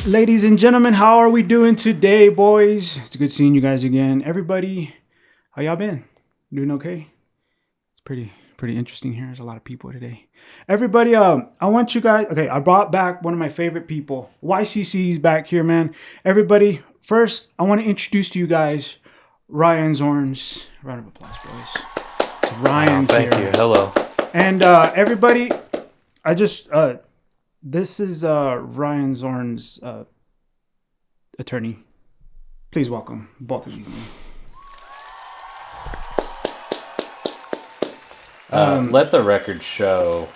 Ladies and gentlemen, how are we doing today, boys? It's good seeing you guys again. Everybody, how y'all been? Doing okay? It's pretty interesting here. There's a lot of people today. Everybody, I want you guys. Okay, I brought back one of my favorite people. YCC's back here, man. Everybody, first, I want to introduce to you guys Ryan Zorns. Round of applause, boys. It's Ryan's here. Thank you. Hello. And everybody, this is Ryan Zorn's attorney. Please welcome both of you. Let the record show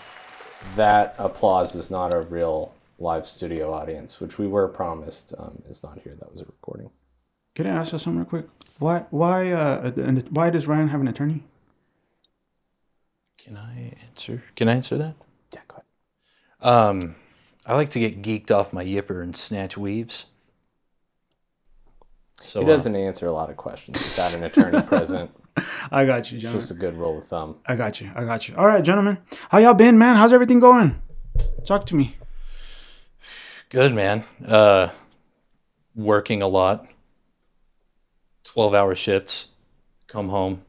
that applause is not a real live studio audience, which we were promised is not here. That was a recording. Can I ask you something real quick? Why does Ryan have an attorney? Can I answer that? Yeah, go ahead. I like to get geeked off my yipper and snatch weaves. So he doesn't answer a lot of questions without an attorney present. I got you, gentlemen. It's just a good rule of thumb. I got you. All right, gentlemen. How y'all been, man? How's everything going? Talk to me. Good, man. Working a lot. 12-hour shifts. Come home.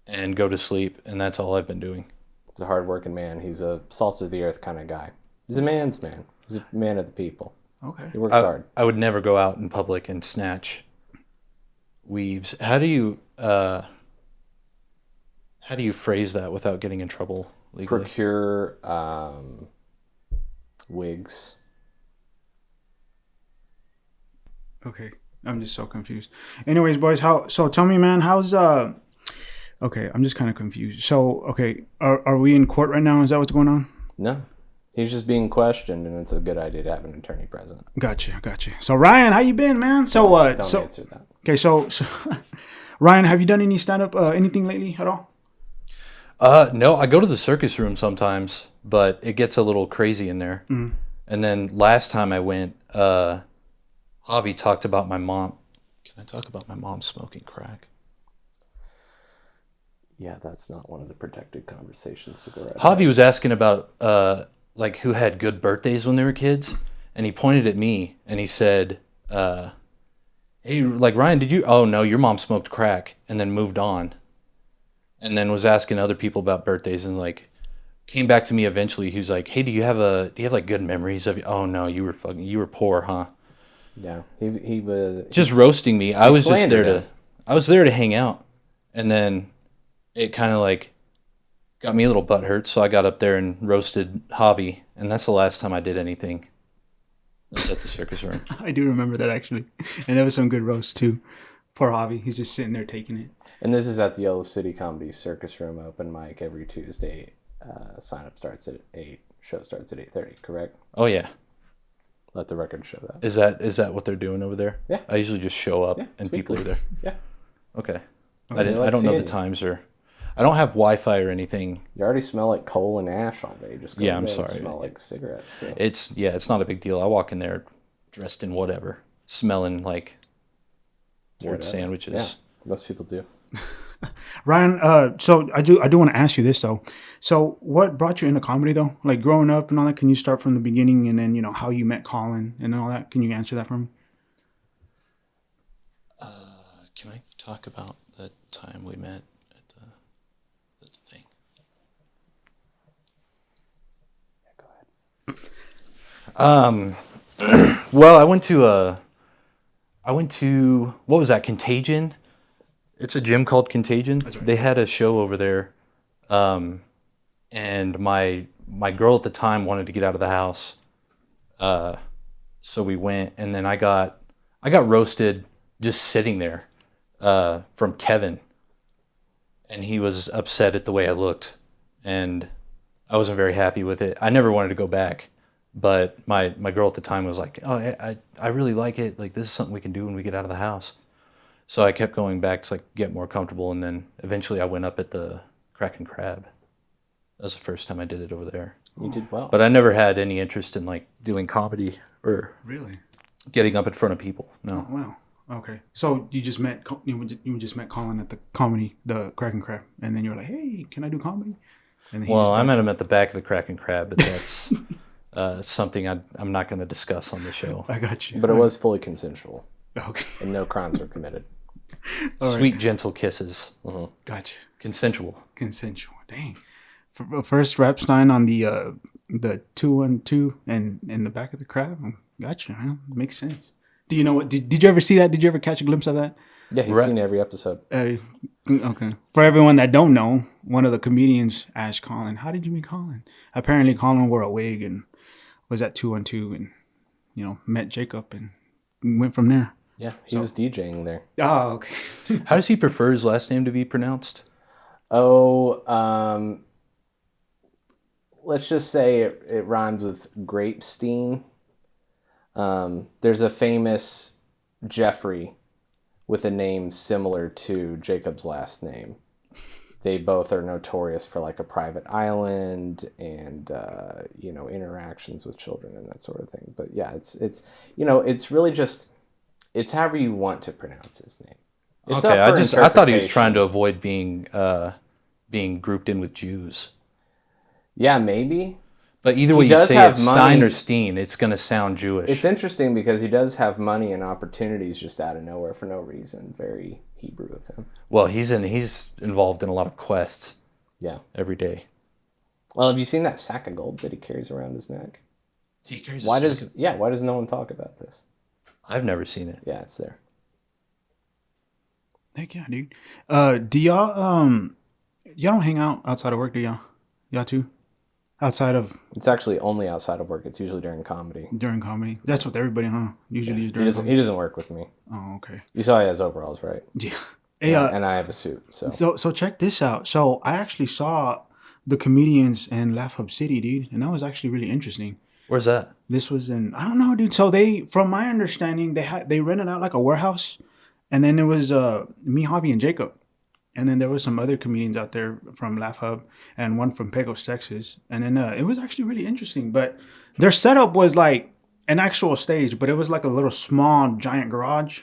And go to sleep. And that's all I've been doing. He's a hard-working man. He's a salt-of-the-earth kind of guy. He's a man's man. He's a man of the people. Okay. He works hard. I would never go out in public and snatch weaves. How do you phrase that without getting in trouble legally? Procure wigs. Okay. I'm just so confused. Anyways, boys, so tell me, man, how's okay, I'm just kind of confused. So, okay, are we in court right now? Is that what's going on? No. He's just being questioned, and it's a good idea to have an attorney present. Gotcha. So, Ryan, how you been, man? So, Don't answer that. Okay, so Ryan, have you done any stand-up, anything lately at all? No, I go to the circus room sometimes, but it gets a little crazy in there. Mm-hmm. And then last time I went, Javi talked about my mom. Can I talk about my mom smoking crack? Yeah, that's not one of the protected conversations to go right. Javi was asking about like who had good birthdays when they were kids, and he pointed at me and he said, hey, like, Ryan, did you? Oh no, your mom smoked crack, and then moved on, and then was asking other people about birthdays, and like came back to me eventually. He was like, hey, do you have like good memories of? Oh no, you were poor, huh? Yeah, he was just roasting me. I was there to hang out, and then it kind of like got me a little butthurt, so I got up there and roasted Javi, and that's the last time I did anything. That's at the circus room. I do remember that, actually. And there was some good roast, too. Poor Javi. He's just sitting there taking it. And this is at the Yellow City Comedy Circus Room open mic every Tuesday. Sign-up starts at 8. Show starts at 8:30, correct? Oh, yeah. Let the record show that. Is that what they're doing over there? Yeah. I usually just show up and people are there. Yeah. Okay. I don't know the times or... I don't have Wi-Fi or anything. You already smell like coal and ash all day. Just go I'm sorry. Smell like cigarettes too. It's not a big deal. I walk in there dressed in whatever, smelling like weird sandwiches. Yeah, most people do. Ryan, so I do want to ask you this though. So what brought you into comedy though? Like growing up and all that. Can you start from the beginning and then how you met Colin and all that? Can you answer that for me? Can I talk about the time we met? Well, I went to what was that? Contagion. It's a gym called Contagion. That's right. They had a show over there, and my girl at the time wanted to get out of the house, so we went, and then I got roasted just sitting there, from Kevin, and he was upset at the way I looked, and I wasn't very happy with it. I never wanted to go back. But my girl at the time was like, oh, I really like it. Like, this is something we can do when we get out of the house. So I kept going back to like get more comfortable. And then eventually I went up at the Crack and Crab. That was the first time I did it over there. You did well. But I never had any interest in like doing comedy or really getting up in front of people. No. Oh, wow. Okay. So you just met Colin at the Crack and Crab, and then you were like, hey, can I do comedy? And well, I met him at the back of the Crack and Crab, but something I'm not going to discuss on the show. I got you. But it was fully consensual, Okay. and no crimes were committed. Sweet, gentle kisses. Gotcha. Consensual. Consensual. Dang. First Repstein on the 212 and in the back of the crab. Gotcha. Huh? Makes sense. Do you know what? Did you ever see that? Did you ever catch a glimpse of that? Yeah, he's seen every episode. Okay. For everyone that don't know, one of the comedians asked Colin, "How did you meet Colin?" Apparently, Colin wore a wig and was at 212 and met Jacob and went from there. Yeah, he was DJing there. Oh, okay. How does he prefer his last name to be pronounced? Oh, let's just say it rhymes with Grapestein. There's a famous Jeffrey with a name similar to Jacob's last name. They both are notorious for like a private island and interactions with children and that sort of thing. But yeah, it's really just it's however you want to pronounce his name. It's Okay, up for I thought he was interpretation. trying to avoid being grouped in with Jews. Yeah, maybe. But either He way you does say have it, Stein money. or Steen, it's going to sound Jewish. It's interesting because he does have money and opportunities just out of nowhere for no reason. Very Hebrew of him. Well, he's involved in a lot of quests Yeah. every day. Well, have you seen that sack of gold that he carries around his neck? He carries Why does no one talk about this? I've never seen it. Yeah, it's there. Heck yeah, dude. Do y'all y'all don't hang out outside of work, do y'all? Y'all too? Outside of It's actually only outside of work. It's usually during comedy. during comedy? That's with everybody, huh? Usually just He during doesn't. comedy. He doesn't work with me. Oh, okay. You saw he has overalls, right? Yeah. Hey, And I have a suit. So so check this out. So I actually saw the comedians in Laugh Hub City, dude, and that was actually really interesting. Where's that? This was in I don't know, dude. So from my understanding, they rented out like a warehouse, and then it was me, Javi, and Jacob, and then there was some other comedians out there from Laugh Hub and one from Pecos, Texas, and then it was actually really interesting. But their setup was like an actual stage, but it was like a little small giant garage,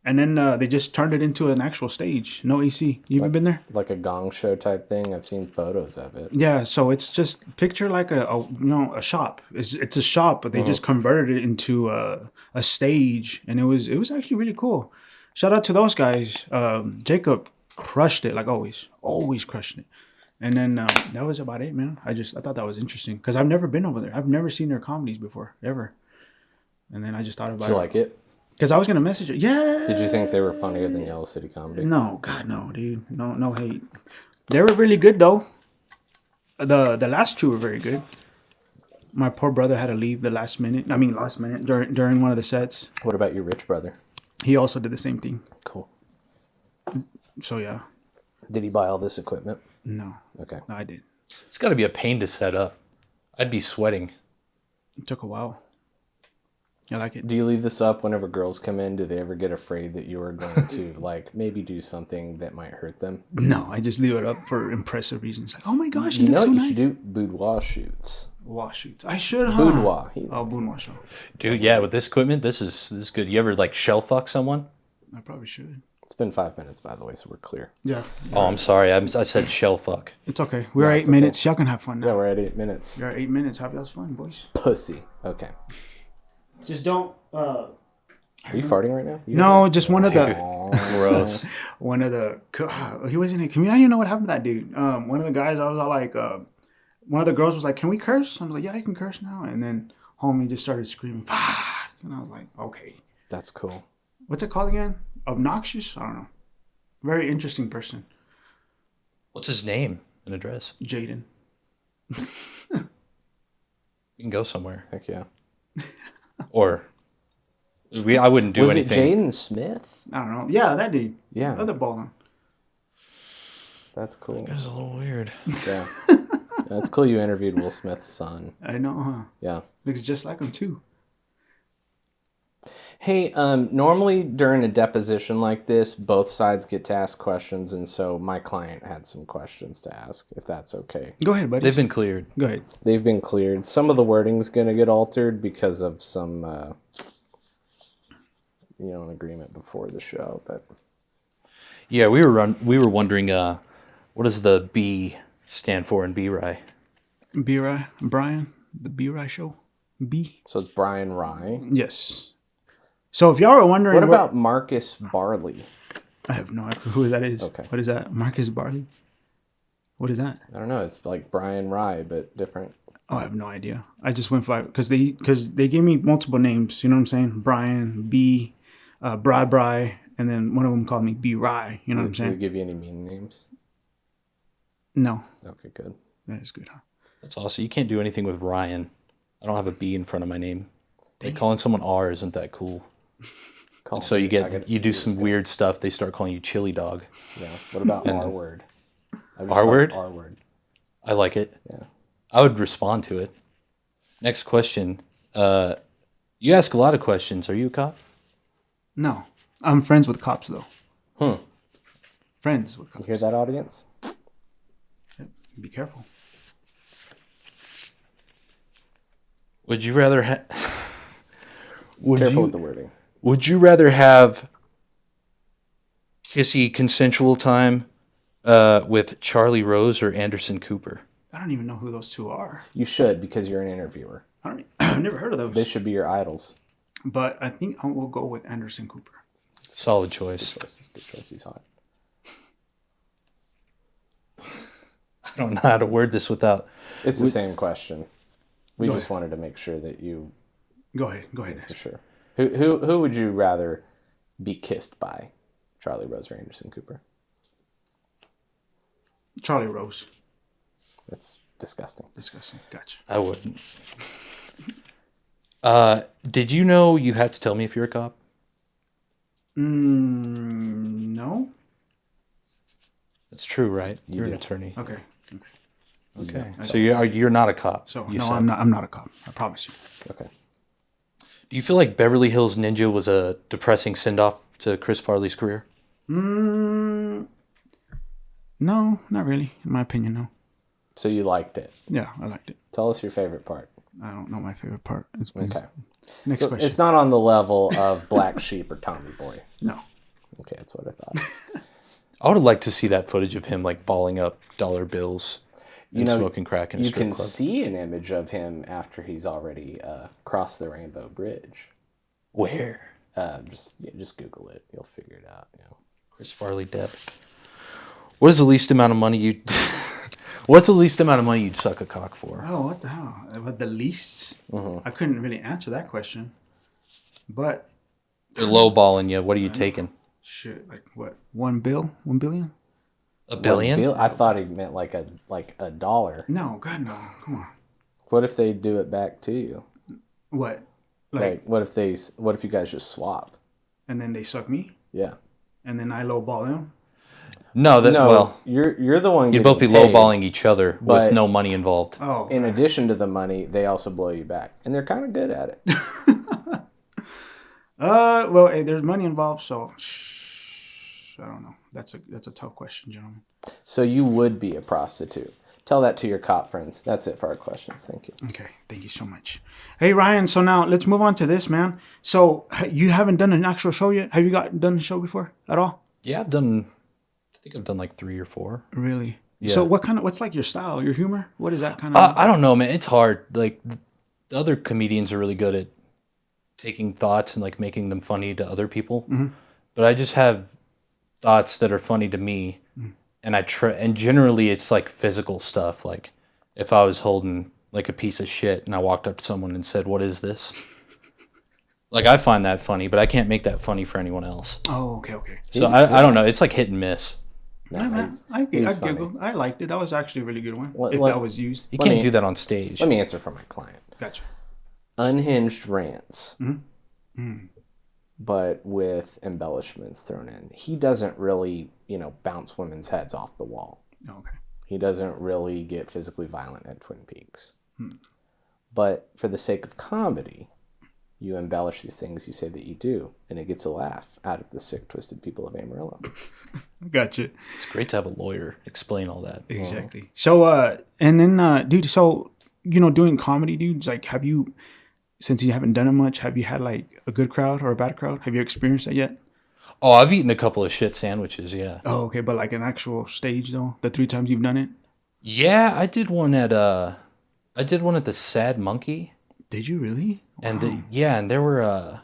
and then they just turned it into an actual stage. No AC. You ever been there? like a gong show type thing. I've seen photos of it. Yeah, so it's just picture like a shop. It's a shop, but they just converted it into a stage, and it was actually really cool. Shout out to those guys. Jacob crushed it like always crushed it. And then that was about it, man. I thought that was interesting because I've never been over there. I've never seen their comedies before ever. And then I just thought about Did you it like it? because I was gonna message her. Yeah. Did you think they were funnier than Yellow City Comedy? No, God, no, dude. No hate. They were really good though. The last two were very good. My poor brother had to leave last minute during one of the sets. What about your rich brother? He also did the same thing. Cool. So yeah. Did he buy all this equipment? No, Okay. I did. It's got to be a pain to set up. I'd be sweating. It took a while. I like it. Do you leave this up whenever girls come in? Do they ever get afraid that you are going to like maybe do something that might hurt them? No, I just leave it up for impressive reasons. Like, oh my gosh, he You looks know so what you nice. should do? Boudoir shoots. Wash shoots. I should, huh? Boudoir. Oh, boudoir show. Dude, yeah, with this equipment, this is good. You ever like shell fuck someone? I probably should. It's been 5 minutes, by the way, so we're clear. Yeah. Oh, I'm sorry. I said shell fuck. It's okay. We're it's 8 minutes. Y'all can have fun now. Yeah, we're at 8 minutes. You're at 8 minutes. Have y'all's fun, boys. Pussy. Okay. Just don't. Are you farting right now? No, just one of the. Gross. One of the. He wasn't a comedian. I didn't know what happened to that dude. One of the guys, I was all like. One of the girls was like, "Can we curse?" I was like, "Yeah, I can curse now." And then homie just started screaming, "Fuck!" And I was like, "Okay." That's cool. What's it called again? Obnoxious? I don't know. Very interesting person. What's his name and address? Jaden. You can go somewhere. Heck yeah. Or I wouldn't do Was anything. it Jaden Smith? I don't know. Yeah, that dude. Yeah. Other baller. That's cool. That's a little weird. Yeah. That's cool you interviewed Will Smith's son. I know, huh? Yeah. Looks just like him too. Hey, normally during a deposition like this, both sides get to ask questions, and so my client had some questions to ask, if that's okay. Go ahead, buddy. They've been cleared. Go ahead. They've been cleared. Some of the wording's going to get altered because of some, an agreement before the show, but Yeah, we were wondering what does the B stand for in B Rye? B Rye. Brian. The B Rye Show. B. So it's Brian Rye. Yes. So if y'all are wondering, What about Marcus Barley? I have no idea who that is. Okay. What is that? Marcus Barley? What is that? I don't know. It's like Brian Rye, but different. Oh, I have no idea. I just went for because they gave me multiple names. You know what I'm saying? Brian, B, Bry, and then one of them called me B Rye. You know what I'm Did they saying? give you any mean names? No, Okay, good. that is good, huh? That's awesome. You can't do anything with Ryan. I don't have a B in front of my name. Like calling someone R isn't that cool. And so you do some weird stuff. They start calling you Chili Dog. Yeah. What about R word? R word? R word. I like it. Yeah. I would respond to it. Next question. You ask a lot of questions. Are you a cop? No, I'm friends with cops though. Friends with You cops. hear that, audience? Be careful. Would you rather have? Careful with the wording. Would you rather have kissy consensual time with Charlie Rose or Anderson Cooper? I don't even know who those two are. You should, because you're an interviewer. I've never heard of They those. should be your idols. But I think I will go with Anderson Cooper. Solid choice. Good choice. He's hot. I don't know how to word this without. It's the same question. We just wanted to make sure that you, Go ahead. for sure. Who would you rather be kissed by, Charlie Rose or Anderson Cooper? Charlie Rose. That's disgusting. Disgusting. Gotcha. I wouldn't. Did you know you had to tell me if you're a cop? No. That's true, right? You're an do. attorney. Okay. Okay. So you're not a cop. So you no, said. I'm not a cop. I promise you. Okay. Do you feel like Beverly Hills Ninja was a depressing send-off to Chris Farley's career? No, not really. In my opinion, no. So you liked it. Yeah, I liked it. Tell us your favorite part. I don't know my favorite part. Okay. Next So question. it's not on the level of Black Sheep or Tommy Boy. No. Okay, that's what I thought. I would have liked to see that footage of him like balling up dollar bills and smoking crack in a You strip can club. see an image of him after he's already crossed the Rainbow Bridge. Where? Just Google it. You'll figure it out. You know. Chris Farley dead. What is the least amount of money you? What's the least amount of money you'd suck a cock for? Oh, what the hell? But the least? I couldn't really answer that question. But They're lowballing you. What are you taking? shit, like what? 1 billion? A billion? I thought he meant like a dollar. No, God no. Come on. What if they do it back to you? What? Like what if you guys just swap? And then they suck me, Yeah. and then I lowball them. No, well, you're the one. you'd both be getting paid, lowballing each other with but- no money involved. Oh, In addition to the money, they also blow you back, and they're kind of good at it. well, hey, there's money involved, so I don't know. That's a tough question, gentlemen. So you would be a prostitute. Tell that to your cop friends. That's it for our questions. Thank you. Okay, thank you so much. Hey Ryan, so now let's move on to this, man. So you haven't done an actual show yet? Have you done a show before at all? Yeah, I think I've done like 3 or 4. Really? Yeah. So what's like your style, your humor? What is that kind of? I don't know, man. It's hard. Like the other comedians are really good at taking thoughts and like making them funny to other people. But I just have thoughts that are funny to me, and and generally it's like physical stuff. Like if I was holding like a piece of shit and I walked up to someone and said, "What is this?" Like I find that funny, but I can't make that funny for anyone else. Oh, okay. So I don't know. It's like hit and miss. I he's funny. giggled. I liked it. That was actually a really good one. Let- if let- that was used. You Let can't me- do that on stage. Let me answer for my client. Gotcha. Unhinged rants, but with embellishments thrown in. He doesn't really, bounce women's heads off the wall. Oh, okay. He doesn't really get physically violent at Twin Peaks. But for the sake of comedy, you embellish these things you say that you do, and it gets a laugh out of the sick, twisted people of Amarillo. Gotcha. It's great to have a lawyer explain all that. Exactly. So, and then, dude, so, doing comedy, dudes, like, since you haven't done it much, have you had, like, a good crowd or a bad crowd? Have you experienced that yet? Oh, I've eaten a couple of shit sandwiches, yeah. Oh, okay, but, like, an actual stage, though? The 3 times you've done it? Yeah, I did one at the Sad Monkey. Did you really? And Wow. and there were I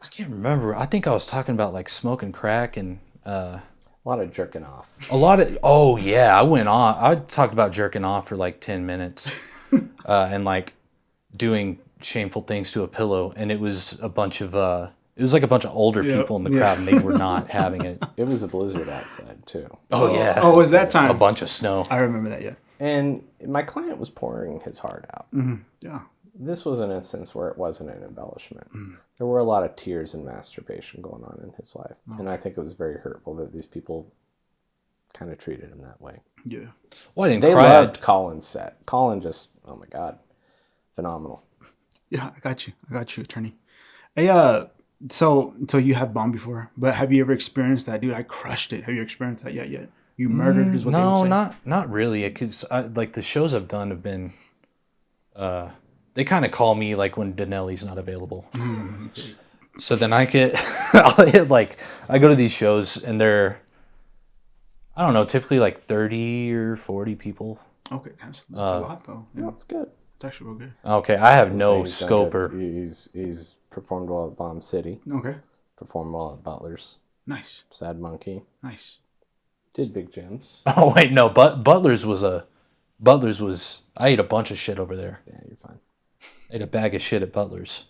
can't remember. I think I was talking about like smoking crack and A lot of jerking off. a lot of. Oh yeah, I went on. I talked about jerking off for like 10 minutes, and like doing shameful things to a pillow, and it was a bunch of. It was like a bunch of older Yep. people in the Yeah. crowd, and they were not having it. It was a blizzard outside too. Oh yeah. Oh, was that A time? bunch of snow. I remember that. Yeah. And my client was pouring his heart out. Yeah. This was an instance where it wasn't an embellishment. There were a lot of tears and masturbation going on in his life. And I think it was very hurtful that these people kind of treated him that way. Yeah. Well, I didn't They cry. loved Colin's set. Colin just, oh my God, phenomenal. Yeah. I got you, attorney. Hey, so you have bombed before, but have you ever experienced that, dude? I crushed it. Have you experienced that yet? You murdered is what they would No, say. not really. Because like the shows I've done have been, they kind of call me like when Danelli's not available. So then I get, I'll hit like I go to these shows and they're, I don't know, typically like 30 or 40 people. Okay, that's a lot though. Yeah, That's good. it's actually real good. Okay, I have So no he's done scope good. or. He's performed well at Bomb City. Okay, Performed well at Butler's. nice, Sad Monkey. nice. Did Big Jim's. Oh wait, no, but Butler's was. I ate a bunch of shit over there. Yeah, you're fine. I ate a bag of shit at Butler's.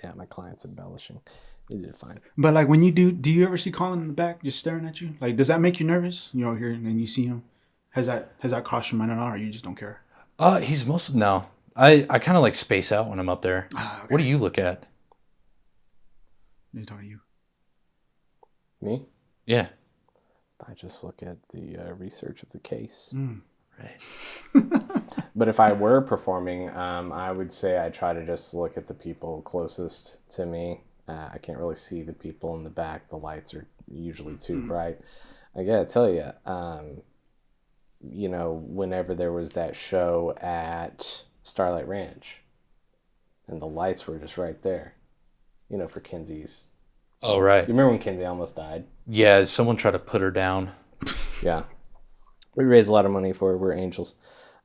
Yeah, my client's embellishing. He did fine. But like when you do you ever see Colin in the back just staring at you? Like, does that make you nervous? You know, here and then you see him. Has that crossed your mind at all, or you just don't care? He's most no. I kind of like space out when I'm up there. Okay. What do you look at? Let me talk to you. Me? Yeah. I just look at the research of the case. Right. But if I were performing, I would say I try to just look at the people closest to me. I can't really see the people in the back. The lights are usually too bright. I gotta tell you, whenever there was that show at Starlight Ranch, and the lights were just right there, for Kinsey's. Oh right. You remember when Kinsey almost died? Yeah. Someone tried to put her down. Yeah. We raised a lot of money for her. We're angels.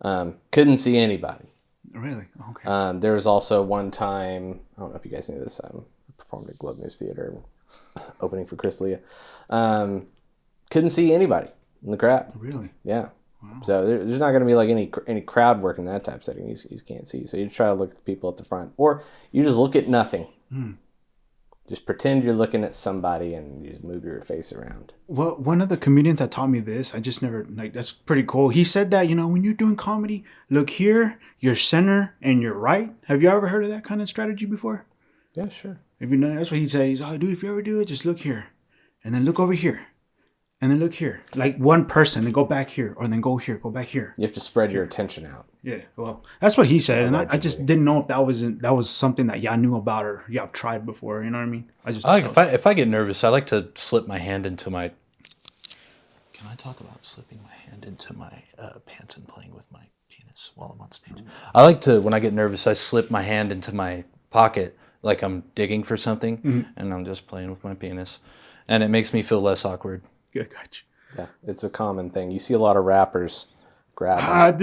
Couldn't see anybody. Really? Okay. There was also one time, I don't know if you guys knew this, I performed at Globe News Theater, opening for Chris Leah. Couldn't see anybody in the crowd. Really? Yeah. Wow. So there's not going to be like any crowd work in that type of setting. You can't see. So you just try to look at the people at the front. Or you just look at nothing. Just pretend you're looking at somebody and you just move your face around. Well, one of the comedians that taught me this, I just never, that's pretty cool. He said that, when you're doing comedy, look here, your center, and your right. Have you ever heard of that kind of strategy before? Yeah, sure. If you know, that's what he'd say. He's, oh, dude, if you ever do it, just look here. And then look over here. And then look here. Like one person, then go back here. Or then go here, go back here. You have to spread your attention out. Yeah, well, that's what he said. And I just Allegedly. didn't know if that was something that y'all knew about or y'all have tried before. You know what I mean? I just I like if I get nervous, I like to slip my hand into my. Can I talk about slipping my hand into my pants and playing with my penis while I'm on stage? I like to when I get nervous, I slip my hand into my pocket like I'm digging for something, and I'm just playing with my penis, and it makes me feel less awkward. Yeah, gotcha. Yeah, it's a common thing. You see a lot of rappers grab at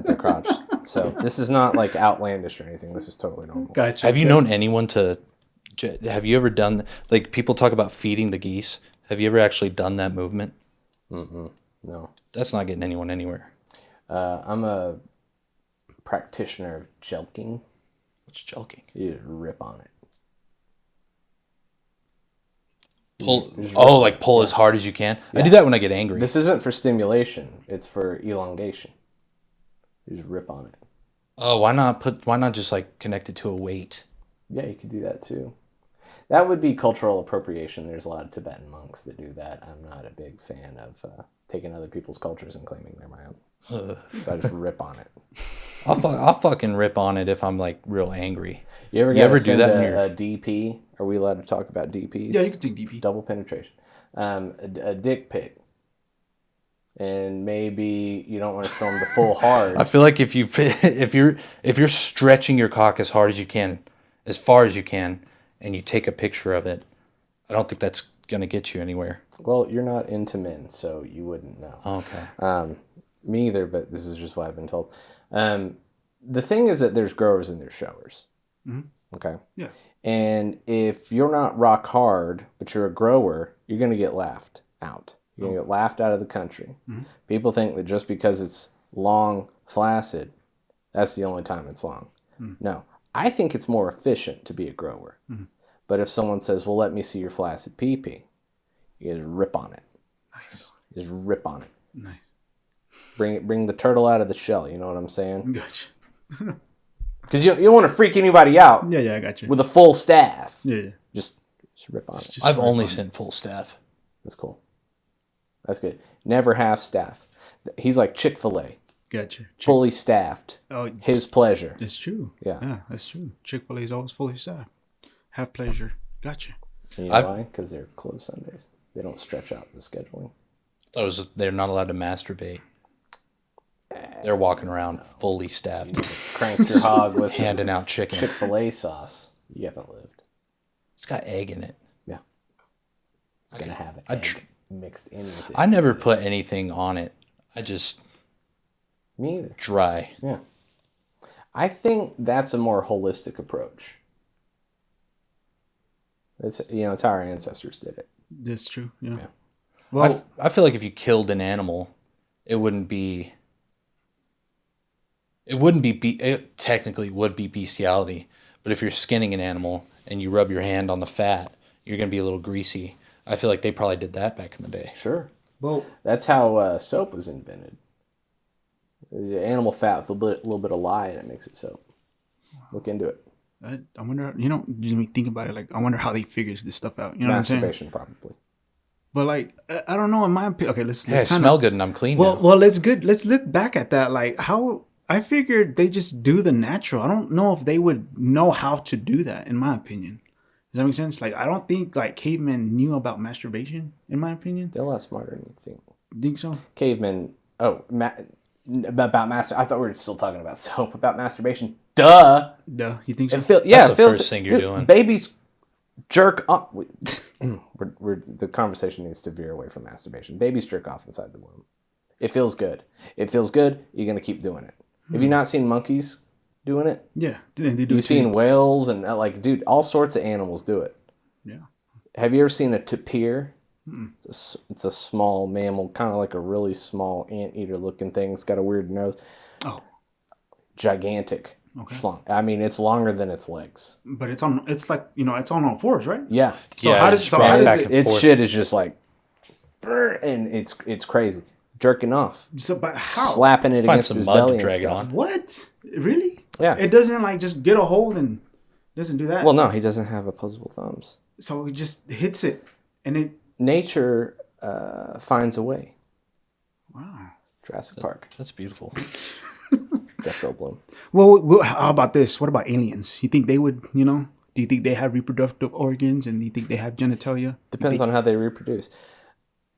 their crotch. So this is not like outlandish or anything. This is totally normal. Gotcha. Have you known anyone to? Have you ever done like people talk about feeding the geese? Have you ever actually done that movement? No. That's not getting anyone anywhere. I'm a practitioner of jelking. What's joking? You just rip on it. Pull as hard as you can. I do that when I get angry. This isn't for stimulation. It's for elongation. You just rip on it. Oh, why not just like connect it to a weight? Yeah, you could do that too. That would be cultural appropriation. There's a lot of Tibetan monks that do that. I'm not a big fan of taking other people's cultures and claiming they're my own. So I just rip on it. I'll fucking rip on it if I'm like real angry. You ever do that when a DP? Are we allowed to talk about DPs? Yeah, you can take DP. Double penetration. A dick pic. And maybe you don't want to show them the full hard. I feel like if you're stretching your cock as hard as you can, as far as you can, and you take a picture of it, I don't think that's gonna get you anywhere. Well, you're not into men, so you wouldn't know. Okay. Me either, but this is just what I've been told. the thing is that there's growers and there's showers. Mhm. Okay. Yeah. And if you're not rock hard, but you're a grower, you're going to get laughed out. You're going to get laughed out of the country. People think that just because it's long, flaccid, that's the only time it's long. No. I think it's more efficient to be a grower. But if someone says, well, let me see your flaccid pee-pee, you just rip on it. Nice. Just rip on it. Nice. Bring the turtle out of the shell, you know what I'm saying? Gotcha. Because you don't want to freak anybody out Yeah, I got you. with a full staff. Yeah. Just rip on it. Just I've rip only on it. sent full staff. That's cool. That's good. Never half staff. He's like Chick-fil-A. Gotcha. Fully staffed. Oh, His pleasure. that's true. Yeah. Yeah, that's true. Chick-fil-A is always fully staffed. Have pleasure. Gotcha. And you know why? Because they're closed Sundays. They don't stretch out the scheduling. They're not allowed to masturbate. They're walking around fully staffed, Cranked your hog with some handing out chicken. Chick-fil-A sauce. You haven't lived. It's got egg in it. Yeah. It's going to have I egg tr- mixed in with it. I never put anything on it. I just Me either. dry. Yeah. I think that's a more holistic approach. It's how our ancestors did it. That's true. Yeah. Yeah. Well, I feel like if you killed an animal, it technically would be bestiality. But if you're skinning an animal and you rub your hand on the fat, you're going to be a little greasy. I feel like they probably did that back in the day. Sure. well, That's how soap was invented. The animal fat with a little bit of lye and it makes it soap. Look into it. I wonder. Just me think about it. Like, I wonder how they figures this stuff out. You know what I'm saying? Masturbation, probably. But like, I don't know. In my opinion, okay, let's Hey, I kind smell of. good and I'm clean Well, now. well, let's good. Let's look back at that. Like, how I figured they just do the natural. I don't know if they would know how to do that. In my opinion, does that make sense? Like, I don't think like cavemen knew about masturbation. In my opinion, They're a lot smarter than you think. think so? Cavemen. About master. I thought we were still talking about soap. About masturbation. Duh. Duh, you think so? That's the first thing you're doing. Babies jerk off. The conversation needs to veer away from masturbation. Babies jerk off inside the womb. It feels good. It feels good. You're gonna keep doing it. Have you not seen monkeys doing it? Yeah, they do. You've seen whales and dude, all sorts of animals do it. Yeah. Have you ever seen a tapir? It's a small mammal, kind of like a really small anteater looking thing. It's got a weird nose. Oh, Gigantic. Okay. Schlong. I mean, it's longer than its legs. but it's on. It's like it's on all fours, right? Yeah. So Yeah, how it's does so back how and does back it, and Its shit is just like, and it's crazy. Jerking off, so but how? slapping it Find against some his mud belly to and drag it stuff. on. What? Really? Yeah. It doesn't like just get a hold and doesn't do that. Well, no, he doesn't have opposable thumbs. So he just hits it, and it. Nature finds a way. Wow. Jurassic Park. That's beautiful. Jeff Goldblum. Well, how about this? What about aliens? You think they would? Do you think they have reproductive organs, and do you think they have genitalia? Depends on how they reproduce.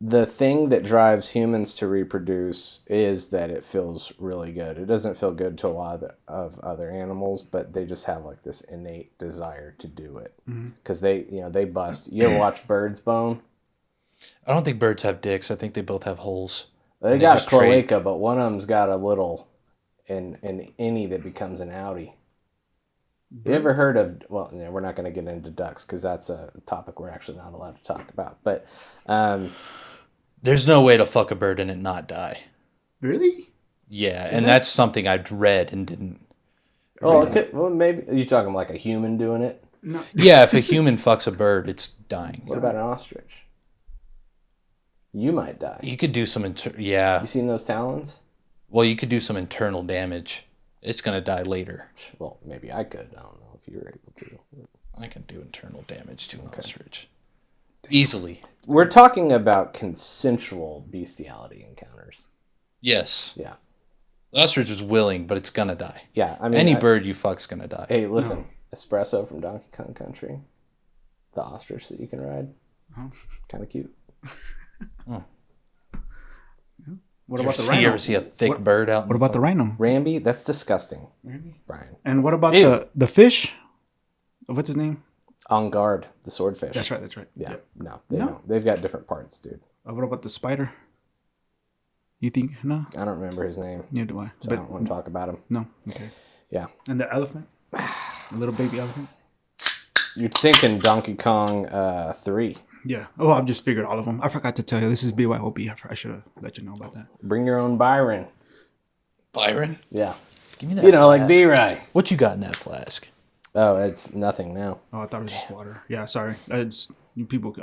The thing that drives humans to reproduce is that it feels really good. It doesn't feel good to a lot of other animals, but they just have like this innate desire to do it because they bust. You ever watch birds bone? I don't think birds have dicks. I think they both have holes. They And got a just trade. cloaca, but one of them's got a little an innie that becomes an outie. You ever heard of? Well, yeah, we're not going to get into ducks because that's a topic we're actually not allowed to talk about. But There's no way to fuck a bird and it not die. Really? Yeah, and that's something I'd read and didn't. well, maybe are you talking like a human doing it? No. Yeah, if a human fucks a bird, it's dying. What about an ostrich? You might die. You could do some yeah. You seen those talons? Well, you could do some internal damage. It's gonna die later. Well, maybe I could. I don't know if you were able to. I can do internal damage to an ostrich easily. We're talking about consensual bestiality encounters. Yes, Yeah. the ostrich is willing, but it's gonna die. Yeah. I mean, Any bird you fuck's gonna die. Hey, listen. Espresso from Donkey Kong Country. The ostrich that you can ride. Kind of cute. What about the You rhino? ever see a thick bird out? What about the rhino? Ramby, that's disgusting. Brian. And what about Ew. the fish? What's his name? On guard, the swordfish. That's right. That's right. Yeah. No, they No? don't. They've got different parts, dude. What about the spider? You think no? I don't remember his name, Neither do I. so I don't want to talk about him. No. Okay. Yeah. And the elephant, a little baby elephant. You're thinking Donkey Kong 3. Yeah. Oh, I've just figured all of them. I forgot to tell you. This is BYOB. I should have let you know about that. Bring your own Byron. Byron? Yeah. Give me that You know, flask. like B Rye. What you got in that flask? Oh, it's nothing now. Oh, I thought it was just water. Yeah, sorry. It's you people.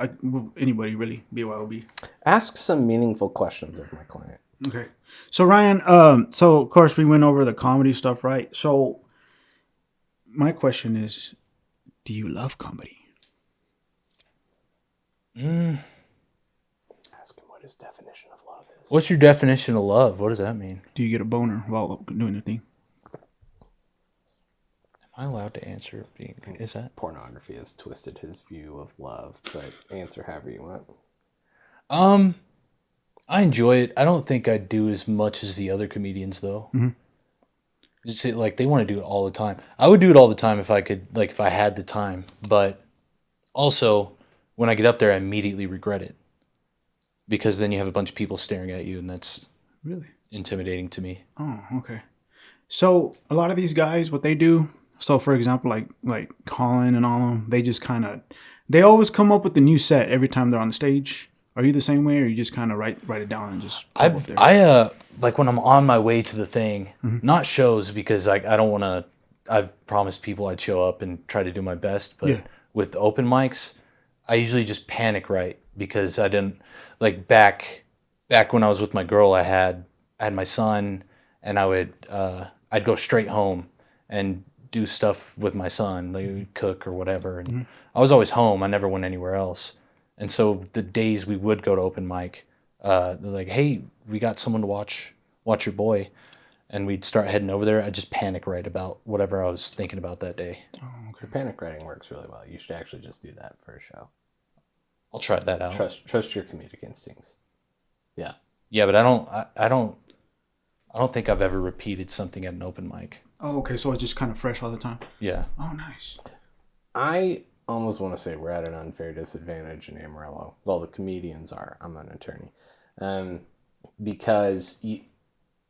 Anybody really? BYOB. Ask some meaningful questions of my client. Okay. So Ryan, so of course we went over the comedy stuff, right? So my question is, do you love comedy? Ask him what his definition of love is. What's your definition of love? What does that mean? Do you get a boner while doing the thing? Am I allowed to answer? Is that? Pornography has twisted his view of love, but answer however you want. I enjoy it. I don't think I do as much as the other comedians though. Mm-hmm. It's like they want to do it all the time. I would do it all the time if I could, like if I had the time. But also, when I get up there, I immediately regret it because then you have a bunch of people staring at you, and that's Really? intimidating to me. Oh, okay. So a lot of these guys, what they do. So for example, like Colin and all of them, they just kind of, they always come up with the new set every time they're on the stage. Are you the same way, or you just kind of write it down and just go up there? I like when I'm on my way to the thing, not shows because I don't want to. I've promised people I'd show up and try to do my best, but with open mics, I usually just panic write because I didn't like back when I was with my girl. I had my son, and I'd go straight home and do stuff with my son, like cook or whatever, and I was always home. I never went anywhere else. And so the days we would go to open mic, they're like, "Hey, we got someone to watch your boy," and we'd start heading over there. I'd just panic write about whatever I was thinking about that day. The panic writing works really well. You should actually just do that for a show. I'll try that out. Trust your comedic instincts. Yeah. Yeah, but I don't think I've ever repeated something at an open mic. Oh, okay. So it's just kind of fresh all the time. Yeah. Oh, nice. I almost want to say we're at an unfair disadvantage in Amarillo. Well, the comedians are. I'm an attorney. Because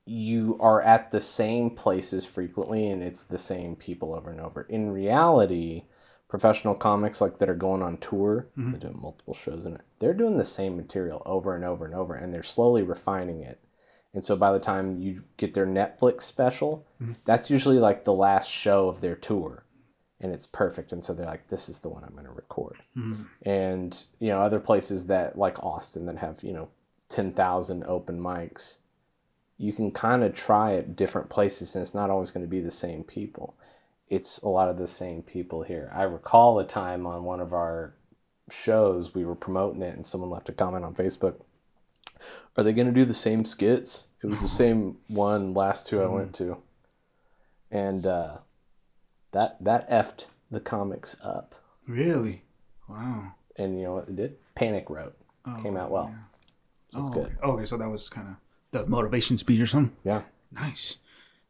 you are at the same places frequently, and it's the same people over and over. In reality, professional comics like that are going on tour, they're doing multiple shows, and they're doing the same material over and over and over, and they're slowly refining it. And so by the time you get their Netflix special, that's usually like the last show of their tour. And it's perfect. And so they're like, this is the one I'm going to record. And, you know, other places that like Austin that have, 10,000 open mics, you can kind of try at different places, and it's not always going to be the same people. It's a lot of the same people here. I recall a time on one of our shows, we were promoting it, and someone left a comment on Facebook. Are they going to do the same skits? It was the same one last two I went to. And that effed the comics up. Really? Wow. And you know what it did? Panic wrote. Came out well. Yeah. So it's good. Okay, so that was kind of the motivation speech or something. Yeah. Nice.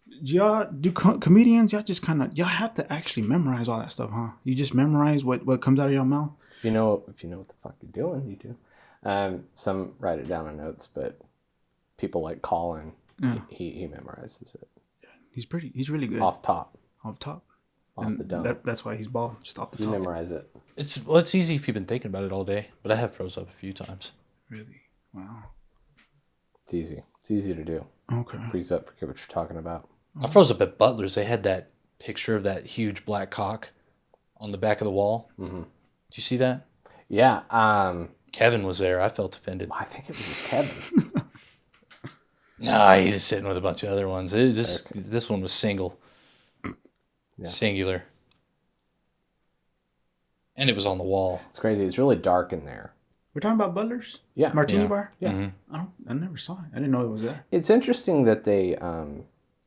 Y'all do comedians? Y'all just y'all have to actually memorize all that stuff, huh? You just memorize what comes out of your mouth. If you know what the fuck you're doing, you do. Some write it down in notes, but people like Colin, he memorizes it. He's really good. Off top. Off top. Off the dome. That's why he's bald, just off the You top. memorize it. It's easy if you've been thinking about it all day, but I have froze up a few times. Really? Wow. It's easy. It's easy to do. Okay. Freeze up, forget what you're talking about. I froze up at Butler's. They had that picture of that huge black cock on the back of the wall. Mm-hmm. Did you see that? Yeah. Kevin was there. I felt offended. I think it was just Kevin. Nah, he was sitting with a bunch of other ones. This one was single. Yeah. Singular. And it was on the wall. It's crazy. It's really dark in there. We're talking about Butler's? Yeah. Martini bar? Yeah. Mm-hmm. I never saw it. I didn't know it was there. It's interesting that they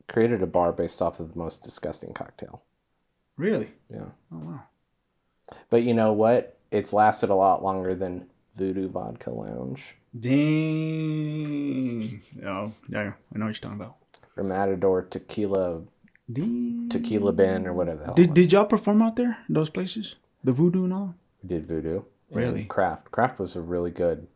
created a bar based off of the most disgusting cocktail. Really? Yeah. Oh, wow. But you know what? It's lasted a lot longer than Voodoo Vodka Lounge. Dang. Oh, yeah. I know what you're talking about. Or Matador Tequila Ben or whatever the hell. Did y'all perform out there? Those places? The Voodoo and all? We did Voodoo. Really? And Craft. Craft was a really good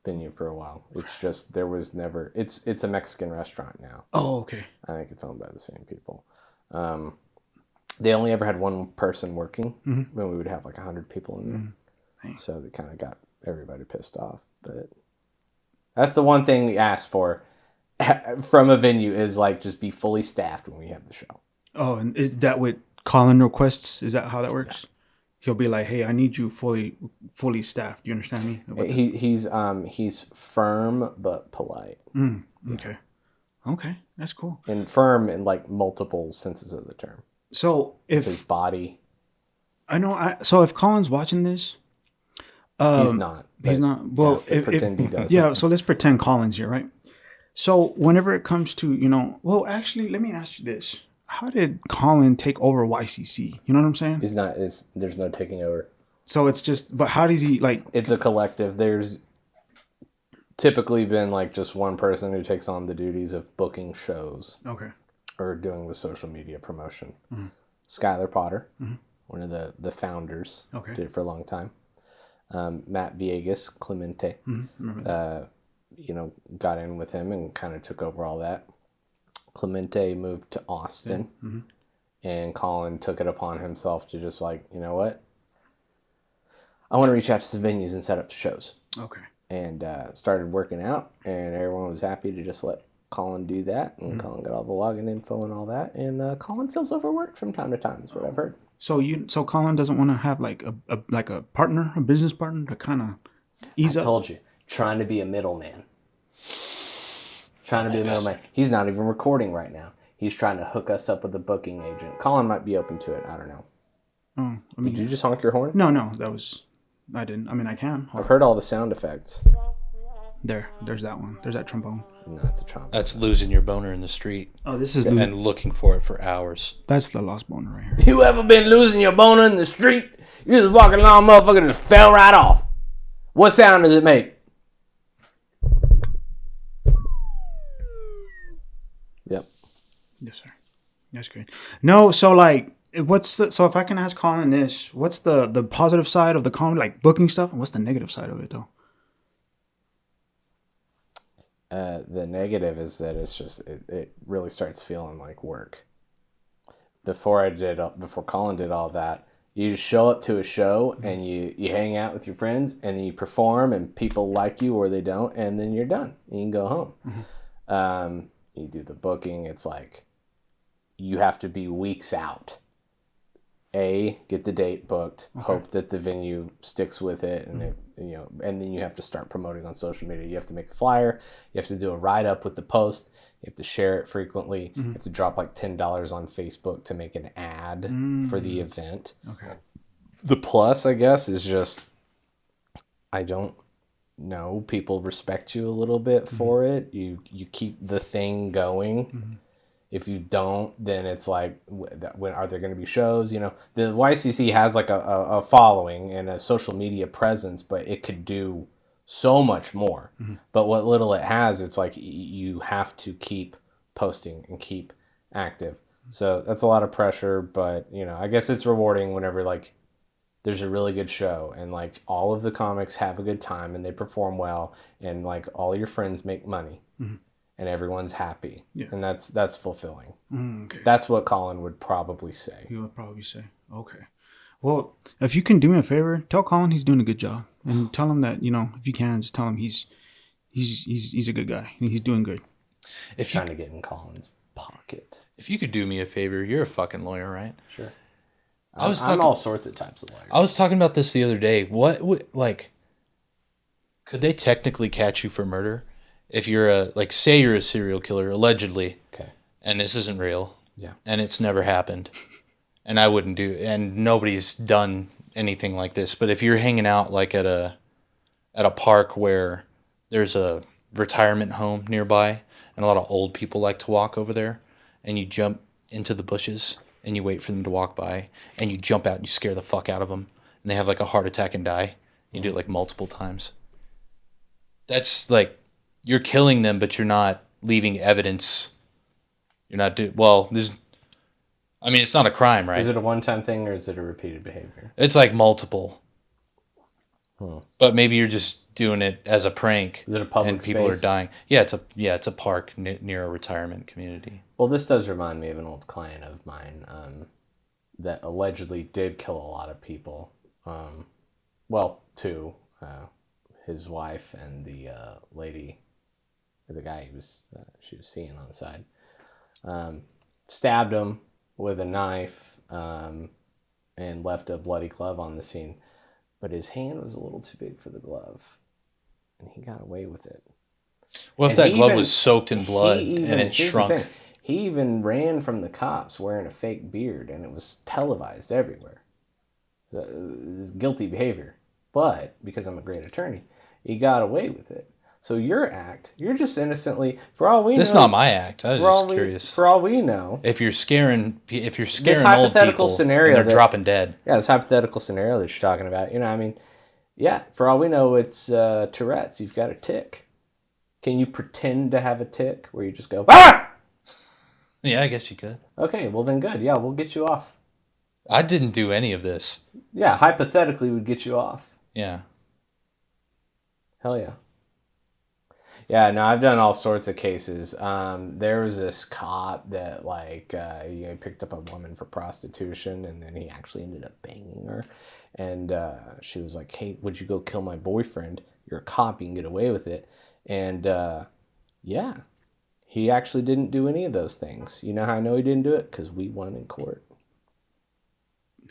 venue for a while. It's just there was never. It's a Mexican restaurant now. Oh, okay. I think it's owned by the same people. They only ever had one person working when we would have like 100 people in there. So they kind of got everybody pissed off. But that's the one thing we asked for from a venue is like just be fully staffed when we have the show. Oh, and is that what Colin requests? Is that how that works? He'll be like, "Hey, I need you fully staffed." You understand me? He's firm but polite. Okay. Okay, that's cool. And firm in like multiple senses of the term. So His if body. so if Colin's watching this, He's not. he's not. Well, yeah, pretend he does. Yeah, so let's pretend Colin's here, right? So whenever it comes to, well, actually, let me ask you this: how did Colin take over YCC? You know what I'm saying? He's not. There's no taking over. So it's just, but how does he like? It's a collective. There's typically been like just one person who takes on the duties of booking shows. Okay. Or doing the social media promotion. Skylar Potter, one of the founders, Okay. did it for a long time. Matt Villegas, Clemente, got in with him and kind of took over all that. Clemente moved to Austin, and Colin took it upon himself to just like, you know what? I want to reach out to some venues and set up shows. Okay. And started working out, and everyone was happy to just let Colin do that, and Colin got all the login info and all that, and Colin feels overworked from time to time is what I've heard. So Colin doesn't want to have like a partner, a business partner to kind of ease I up. told you, trying to be a middleman. He's not even recording right now. He's trying to hook us up with a booking agent. Colin might be open to it. I don't know. Oh, Did you just honk your horn? No, I didn't. I mean, I can. I've heard all the sound effects. There's that one. There's that trombone. No, it's a trombone. That's losing your boner in the street Oh, this is and looking for it for hours. that's the lost boner right here. You ever been losing your boner in the street? You just walking along, motherfucker, just fell right off. What sound does it make? Yep. Yes, sir. That's great. No, so like, so if I can ask Colin this, what's the positive side of the comedy, like booking stuff, and what's the negative side of it though? The negative is that it's just it really starts feeling like work. Before Colin did all that, you just show up to a show and you hang out with your friends and then you perform and people like you or they don't, and then you're done. You can go home. You do the booking. It's like you have to be weeks out. Get the date booked, hope that the venue sticks with it, and and then you have to start promoting on social media. You have to make a flyer, you have to do a write-up with the post, you have to share it frequently, you have to drop like $10 on Facebook to make an ad for the event. Okay. The plus, I guess, is just, I don't know, people respect you a little bit for it. You keep the thing going. If you don't, then it's like, when are there going to be shows? The YCC has like a following and a social media presence, but it could do so much more. But what little it has, it's like you have to keep posting and keep active. So that's a lot of pressure, but I guess it's rewarding whenever like there's a really good show and like all of the comics have a good time and they perform well and like all your friends make money. And everyone's happy, and that's fulfilling. Okay. That's what Colin would probably say. He would probably say, okay. Well, if you can do me a favor, tell Colin he's doing a good job, and tell him that if you can, just tell him he's a good guy and he's doing good. If trying to get in Colin's pocket. If you could do me a favor, you're a fucking lawyer, right? Sure. I'm all sorts of types of lawyers. I was talking about this the other day. What would could they technically catch you for murder? If you're say you're a serial killer, allegedly, Okay. and this isn't real, Yeah. and it's never happened, and I wouldn't do, and nobody's done anything like this. But if you're hanging out like at a park where there's a retirement home nearby, and a lot of old people like to walk over there, and you jump into the bushes and you wait for them to walk by, and you jump out and you scare the fuck out of them, and they have like a heart attack and die. You do it like multiple times. That's like, you're killing them, but you're not leaving evidence. You're not it's not a crime, right? Is it a one-time thing or is it a repeated behavior? It's like multiple. But maybe you're just doing it as a prank. Is it a public and people space? are dying. Yeah, it's a park near a retirement community. Well, this does remind me of an old client of mine that allegedly did kill a lot of people. Well, two, his wife and the lady, or the guy she was seeing on the side. Stabbed him with a knife and left a bloody glove on the scene. But his hand was a little too big for the glove, and he got away with it. Well, if And that glove was soaked in blood and it here's the shrunk. thing, he even ran from the cops wearing a fake beard, and it was televised everywhere. It's guilty behavior. But because I'm a great attorney, he got away with it. So your act, you're just innocently, for all we know. That's not my act. I was just curious. For all we know. If you're scaring old hypothetical people scenario and they're dropping dead. Yeah, this hypothetical scenario that you're talking about. I mean, yeah, for all we know, it's Tourette's. You've got a tic. Can you pretend to have a tic where you just go, ah! Yeah, I guess you could. Okay, well then good. Yeah, we'll get you off. I didn't do any of this. Yeah, hypothetically, we'd get you off. Yeah. Hell yeah. Yeah, no, I've done all sorts of cases. There was this cop that picked up a woman for prostitution, and then he actually ended up banging her. And she was like, "Hey, would you go kill my boyfriend? You're a cop, you can get away with it." And yeah, he actually didn't do any of those things. You know how I know he didn't do it? Because we won in court.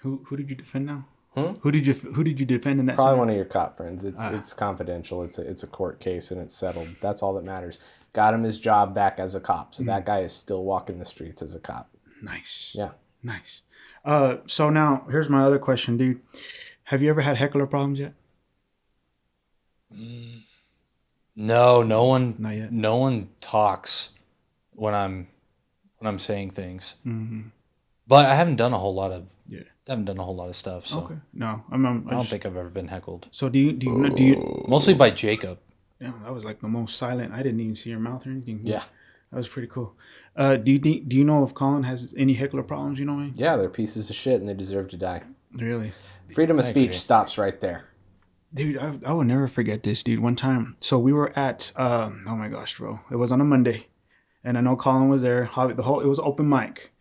Who did you defend now? Who did you defend in that? Probably one of your cop friends. It's confidential. It's a court case and it's settled. That's all that matters. Got him his job back as a cop. So that guy is still walking the streets as a cop. Nice. Yeah. Nice. So now here's my other question, dude. Have you ever had heckler problems yet? No one. Not yet. No one talks when I'm saying things. Mm-hmm. But I haven't done a whole lot of. Yeah. I haven't done a whole lot of stuff. So Okay. No, I don't think I've ever been heckled. So do you? Mostly by Jacob. Yeah, that was like the most silent. I didn't even see your mouth or anything. Yeah. That was pretty cool. Do you know if Colin has any heckler problems? You know what I mean? Yeah, they're pieces of shit and they deserve to die. Really? Freedom of speech agree. stops right there. Dude, I will never forget this, dude. One time, so we were at, oh my gosh, bro. It was on a Monday, and I know Colin was there. It was open mic,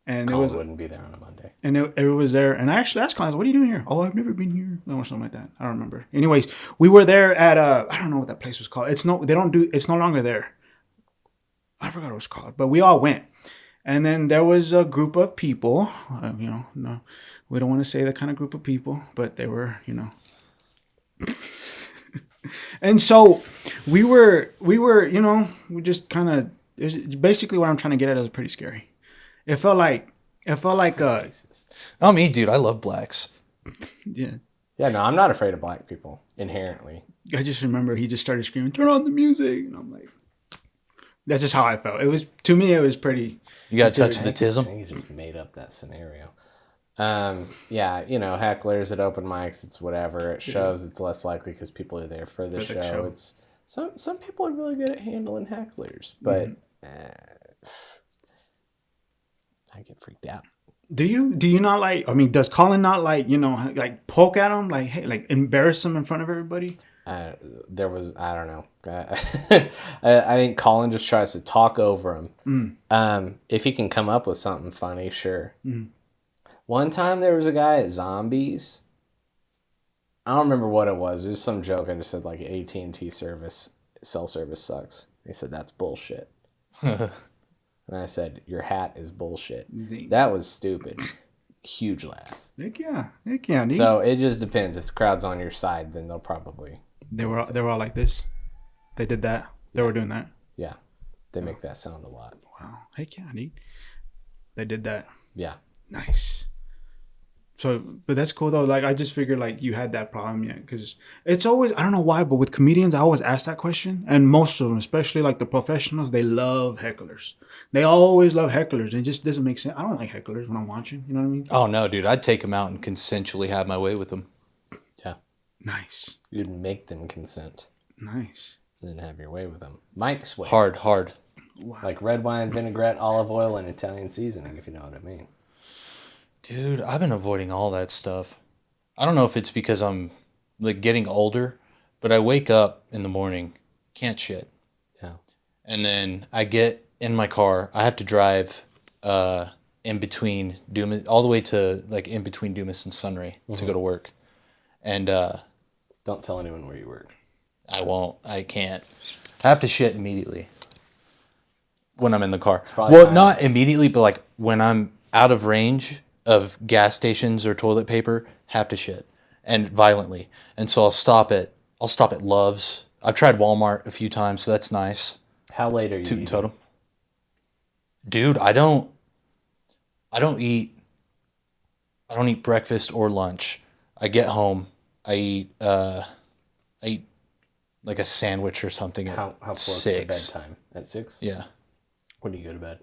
and Colin wouldn't be there on a Monday. And everyone was there. And I actually asked Colin, "What are you doing here?" "Oh, I've never been here," or something like that. I don't remember. Anyways, we were there at I don't know what that place was called. It's no longer there. I forgot what it was called, but we all went. And then there was a group of people. No, we don't want to say the kind of group of people, but they were, And so we were, we just kind of, basically what I'm trying to get at is pretty scary. It felt like, Not me, dude. I love blacks. yeah. Yeah, no, I'm not afraid of black people inherently. I just remember he just started screaming, "Turn on the music," and I'm like, that's just how I felt. To me, it was pretty. You got to touch the I tism. think you just made up that scenario. Yeah, hecklers at open mics, it's whatever. At shows, it's less likely because people are there for the show. It's some people are really good at handling hecklers, but I get freaked out. Do you not like? I mean, does Colin not like poke at him, like, hey, like embarrass him in front of everybody? I don't know. I think Colin just tries to talk over him. If he can come up with something funny, sure. One time there was a guy at Zombies. I don't remember what it was. It was some joke. I just said like AT&T cell service sucks. He said that's bullshit. And I said your hat is bullshit. That was stupid. Huge laugh. Heck yeah, dude. So it just depends. If the crowd's on your side, then they'll probably. They were all like this. They did that. They were doing that. Yeah, they make that sound a lot. Wow. Heck yeah, dude. They did that. Yeah. Nice. So, but that's cool though. Like, I just figured like you had that problem yet, because it's always, I don't know why, but with comedians, I always ask that question, and most of them, especially like the professionals, they love hecklers. They always love hecklers. It just doesn't make sense. I don't like hecklers when I'm watching. You know what I mean? Oh no, dude! I'd take them out and consensually have my way with them. Yeah. Nice. You'd make them consent. Nice. And then have your way with them. Mike's way. Hard. Wow. Like red wine, vinaigrette, olive oil, and Italian seasoning, if you know what I mean. Dude, I've been avoiding all that stuff. I don't know if it's because I'm like getting older, But I wake up in the morning, can't shit. Yeah. And then I get in my car. I have to drive in between Dumas, all the way to like in between Dumas and Sunray to go to work. And Don't tell anyone where you work. I won't. I can't. I have to shit immediately when I'm in the car. probably Well, time. not immediately, but like when I'm out of range of gas stations or toilet paper, have to shit and violently. And so I'll stop at Love's. I've tried Walmart a few times, so that's nice. How late are you Toot and eating? totem. Dude, I don't eat breakfast or lunch. I get home, I eat like a sandwich or something at How close 6. to bedtime? At 6? Yeah. When do you go to bed?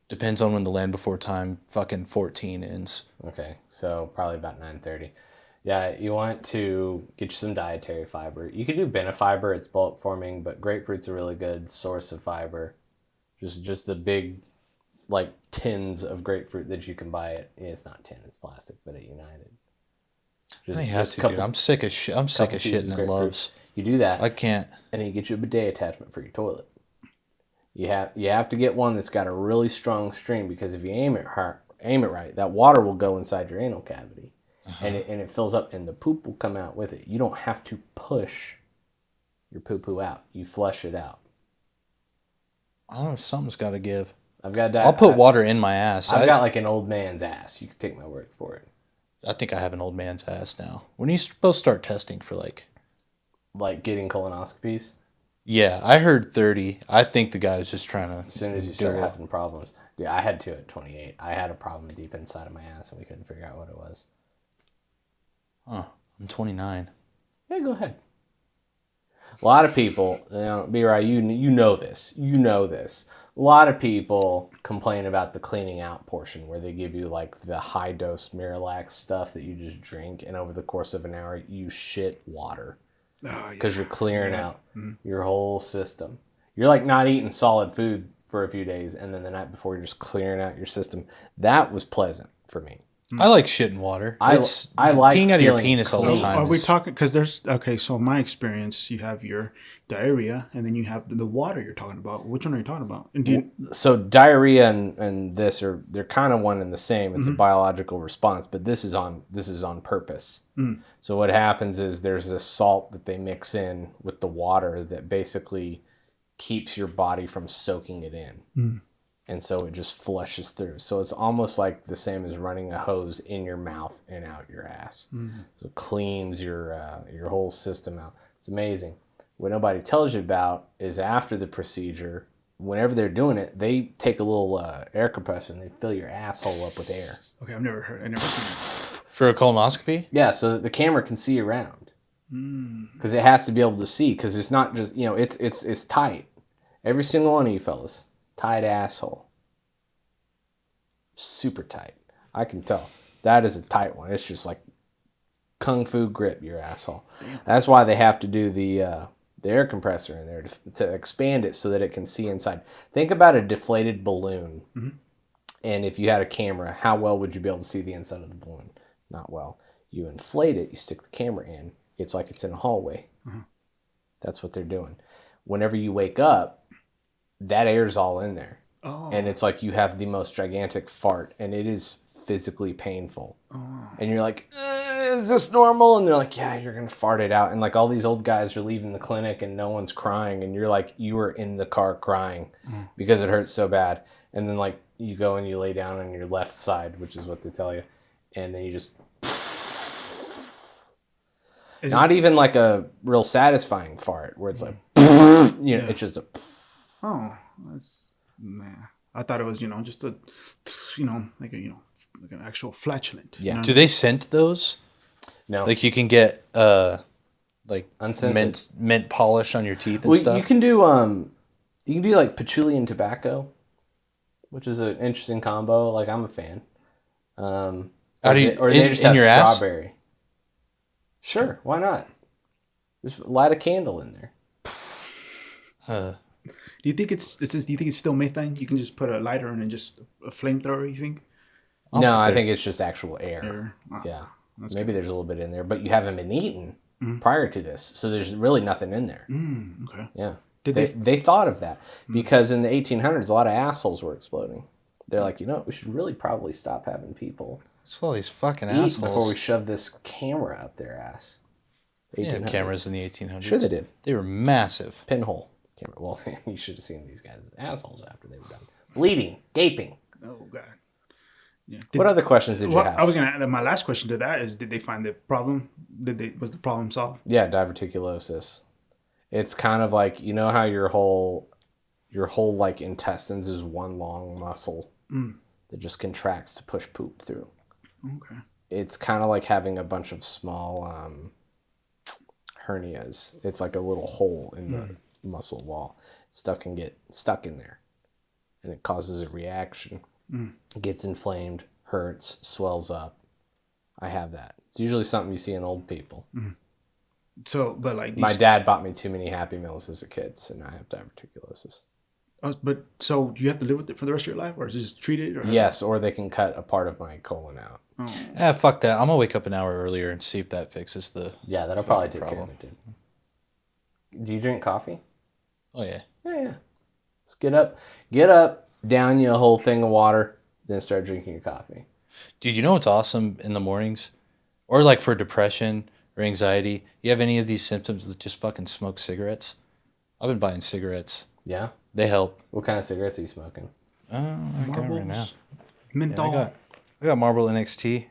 Depends on when the Land Before Time fucking 14 ends. Okay, so probably about 9:30. Yeah, you want to get you some dietary fiber. You could do benefiber, it's bulk forming, but grapefruit's a really good source of fiber. Just the big, like, tins of grapefruit that you can buy at, it's not tin, it's plastic, but at United. I have to, dude. I'm sick of shit. I'm sick of pieces shitting of at grapefruit. Love's. You do that, I can't. and then you get you a bidet attachment for your toilet. You have to get one that's got a really strong stream, because if you aim it right, that water will go inside your anal cavity, and it fills up, and the poop will come out with it. You don't have to push your poo out; you flush it out. I don't know. Something's got to give. I've got I'll put water in my ass. I've got like an old man's ass. You can take my word for it. I think I have an old man's ass now. When are you supposed to start testing for like? Like getting colonoscopies. Yeah, I heard 30. I think the guy was just trying to. As soon as you start having problems. Dude, I had to at 28. I had a problem deep inside of my ass, and we couldn't figure out what it was. Huh. I'm 29. Yeah, go ahead. A lot of people, B Rye, you know this. You know this. A lot of people complain about the cleaning out portion, where they give you like the high dose Miralax stuff that you just drink, and over the course of an hour you shit water because you're clearing out your whole system. You're like not eating solid food for a few days, and then the night before you're just clearing out your system. That was pleasant for me. I like shit in water. I like peeing out of your feeling penis all the clean. time. Are we is- talking? Because there's okay. So in my experience, you have your diarrhea, and then you have the water you're talking about. Which one are you talking about? And do you, So diarrhea and this they're kind of one and the same. It's a biological response, but this is on purpose. So what happens is there's this salt that they mix in with the water that basically keeps your body from soaking it in. And so it just flushes through. So it's almost like the same as running a hose in your mouth and out your ass. So it cleans your whole system out. It's amazing. What nobody tells you about is after the procedure, whenever they're doing it, they take a little air compressor and they fill your asshole up with air. okay, I've never heard. I never seen that. for a colonoscopy? Yeah, so that the camera can see around. Because it has to be able to see, because it's not just, it's tight. Every single one of you fellas, tight asshole. Super tight. I can tell. That is a tight one. It's just like kung fu grip your asshole. That's why they have to do the air compressor in there to expand it so that it can see inside. Think about a deflated balloon. And if you had a camera, how well would you be able to see the inside of the balloon? Not well. You inflate it, you stick the camera in. It's like it's in a hallway. That's what they're doing. Whenever you wake up, that air's all in there. And it's like you have the most gigantic fart, and it is physically painful. And you're like, is this normal? And they're like, yeah, you're going to fart it out. And like all these old guys are leaving the clinic and no one's crying. And you're like, you were in the car crying because it hurts so bad. And then like you go and you lay down on your left side, which is what they tell you. And then you just, not even like a real satisfying fart where it's like, it's just a. Oh, that's man. I thought it was just a like a like an actual flatulent. Yeah. Do they scent those? No. Like you can get like Unscented. mint polish on your teeth and Well, stuff. you can do like patchouli and tobacco, which is an interesting combo. Like I'm a fan. How do you, or they just have your ass? strawberry. Sure, why not? Just light a candle in there. Do you think it's do you think it's still methane? You can just put a lighter in and just a flamethrower. You think? No, I think it's just actual air. Or, Yeah, maybe there's a little bit in there, but you haven't been eating. prior to this. So there's really nothing in there. Okay. Yeah. Did They thought of that because in the 1800s, a lot of assholes were exploding. They're like, we should really probably stop having people It's all these fucking eat assholes. before we shove this camera up their ass. They had 1800s. cameras in the 1800s. Sure they did. They were massive. Pinhole camera. Well, you should have seen these guys as assholes after they were done. Bleeding, gaping. Oh God. Yeah. What other questions did you have? I was gonna add, my last question to that is: did they find the problem? Was the problem solved? Yeah, diverticulosis. It's kind of like how your whole like intestines is one long muscle that just contracts to push poop through. Okay. It's kind of like having a bunch of small hernias. It's like a little hole in the muscle wall. Stuff can get stuck in there, and it causes a reaction. It gets inflamed, hurts, swells up. I have that. It's usually something you see in old people. So, but like My dad bought me too many Happy Meals as a kid, so now I have diverticulosis. But so you have to live with it for the rest of your life, or is it just treated? Or Yes, or they can cut a part of my colon out. Fuck that. I'm gonna wake up an hour earlier and see if that fixes the. Yeah, that'll probably take care problem. of it, dude. Do you drink coffee? Oh yeah. Yeah. Just get up, down you a whole thing of water, then start drinking your coffee. Dude, you know what's awesome in the mornings, or like for depression or anxiety? You have any of these symptoms? Just fucking smoke cigarettes. I've been buying cigarettes. Yeah? They help. What kind of cigarettes are you smoking? I got it right now. menthol. Yeah, I got Marlboro NXT.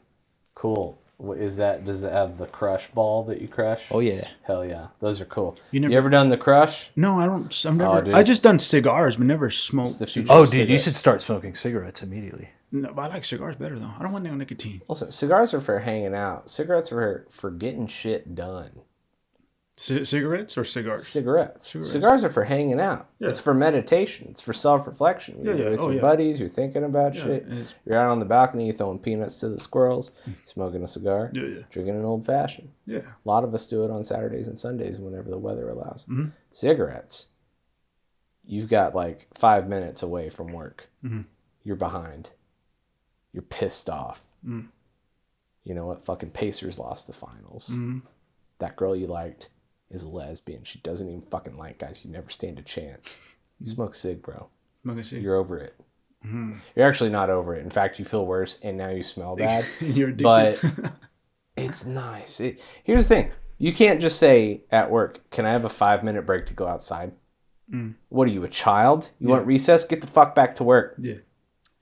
Cool. What is that? Does it have the crush ball that you crush? Oh yeah. Hell yeah. Those are cool. You You ever done the crush? No, I don't. I've never. dude, I just done cigars, but never It's smoked. the future Oh, of dude, you cigarettes. should start smoking cigarettes immediately. No, but I like cigars better though. I don't want no nicotine. Listen, cigars are for hanging out. Cigarettes are for getting shit done. Cigarettes or cigars? Cigarettes. Cigars are for hanging out. Yeah. It's for meditation. It's for self-reflection. You're yeah. with Oh, your yeah. buddies. You're thinking about shit. it's- You're out on the balcony. You're throwing peanuts to the squirrels. Smoking a cigar. Yeah. Drinking an old fashioned. Yeah. A lot of us do it on Saturdays and Sundays whenever the weather allows. Mm-hmm. Cigarettes. You've got like 5 minutes away from work. Mm-hmm. You're behind. You're pissed off. Mm. You know what? Fucking Pacers lost the finals. Mm-hmm. That girl you liked is a lesbian. She doesn't even fucking like guys. You never stand a chance. You smoke cig, bro. Smoking cig. You're over it. Mm-hmm. You're actually not over it. In fact, you feel worse, and now you smell bad. You're addicted. But it's nice. Here's the thing. You can't just say at work, can I have a 5-minute break to go outside? What are you, a child? You want recess? Get the fuck back to work. Yeah.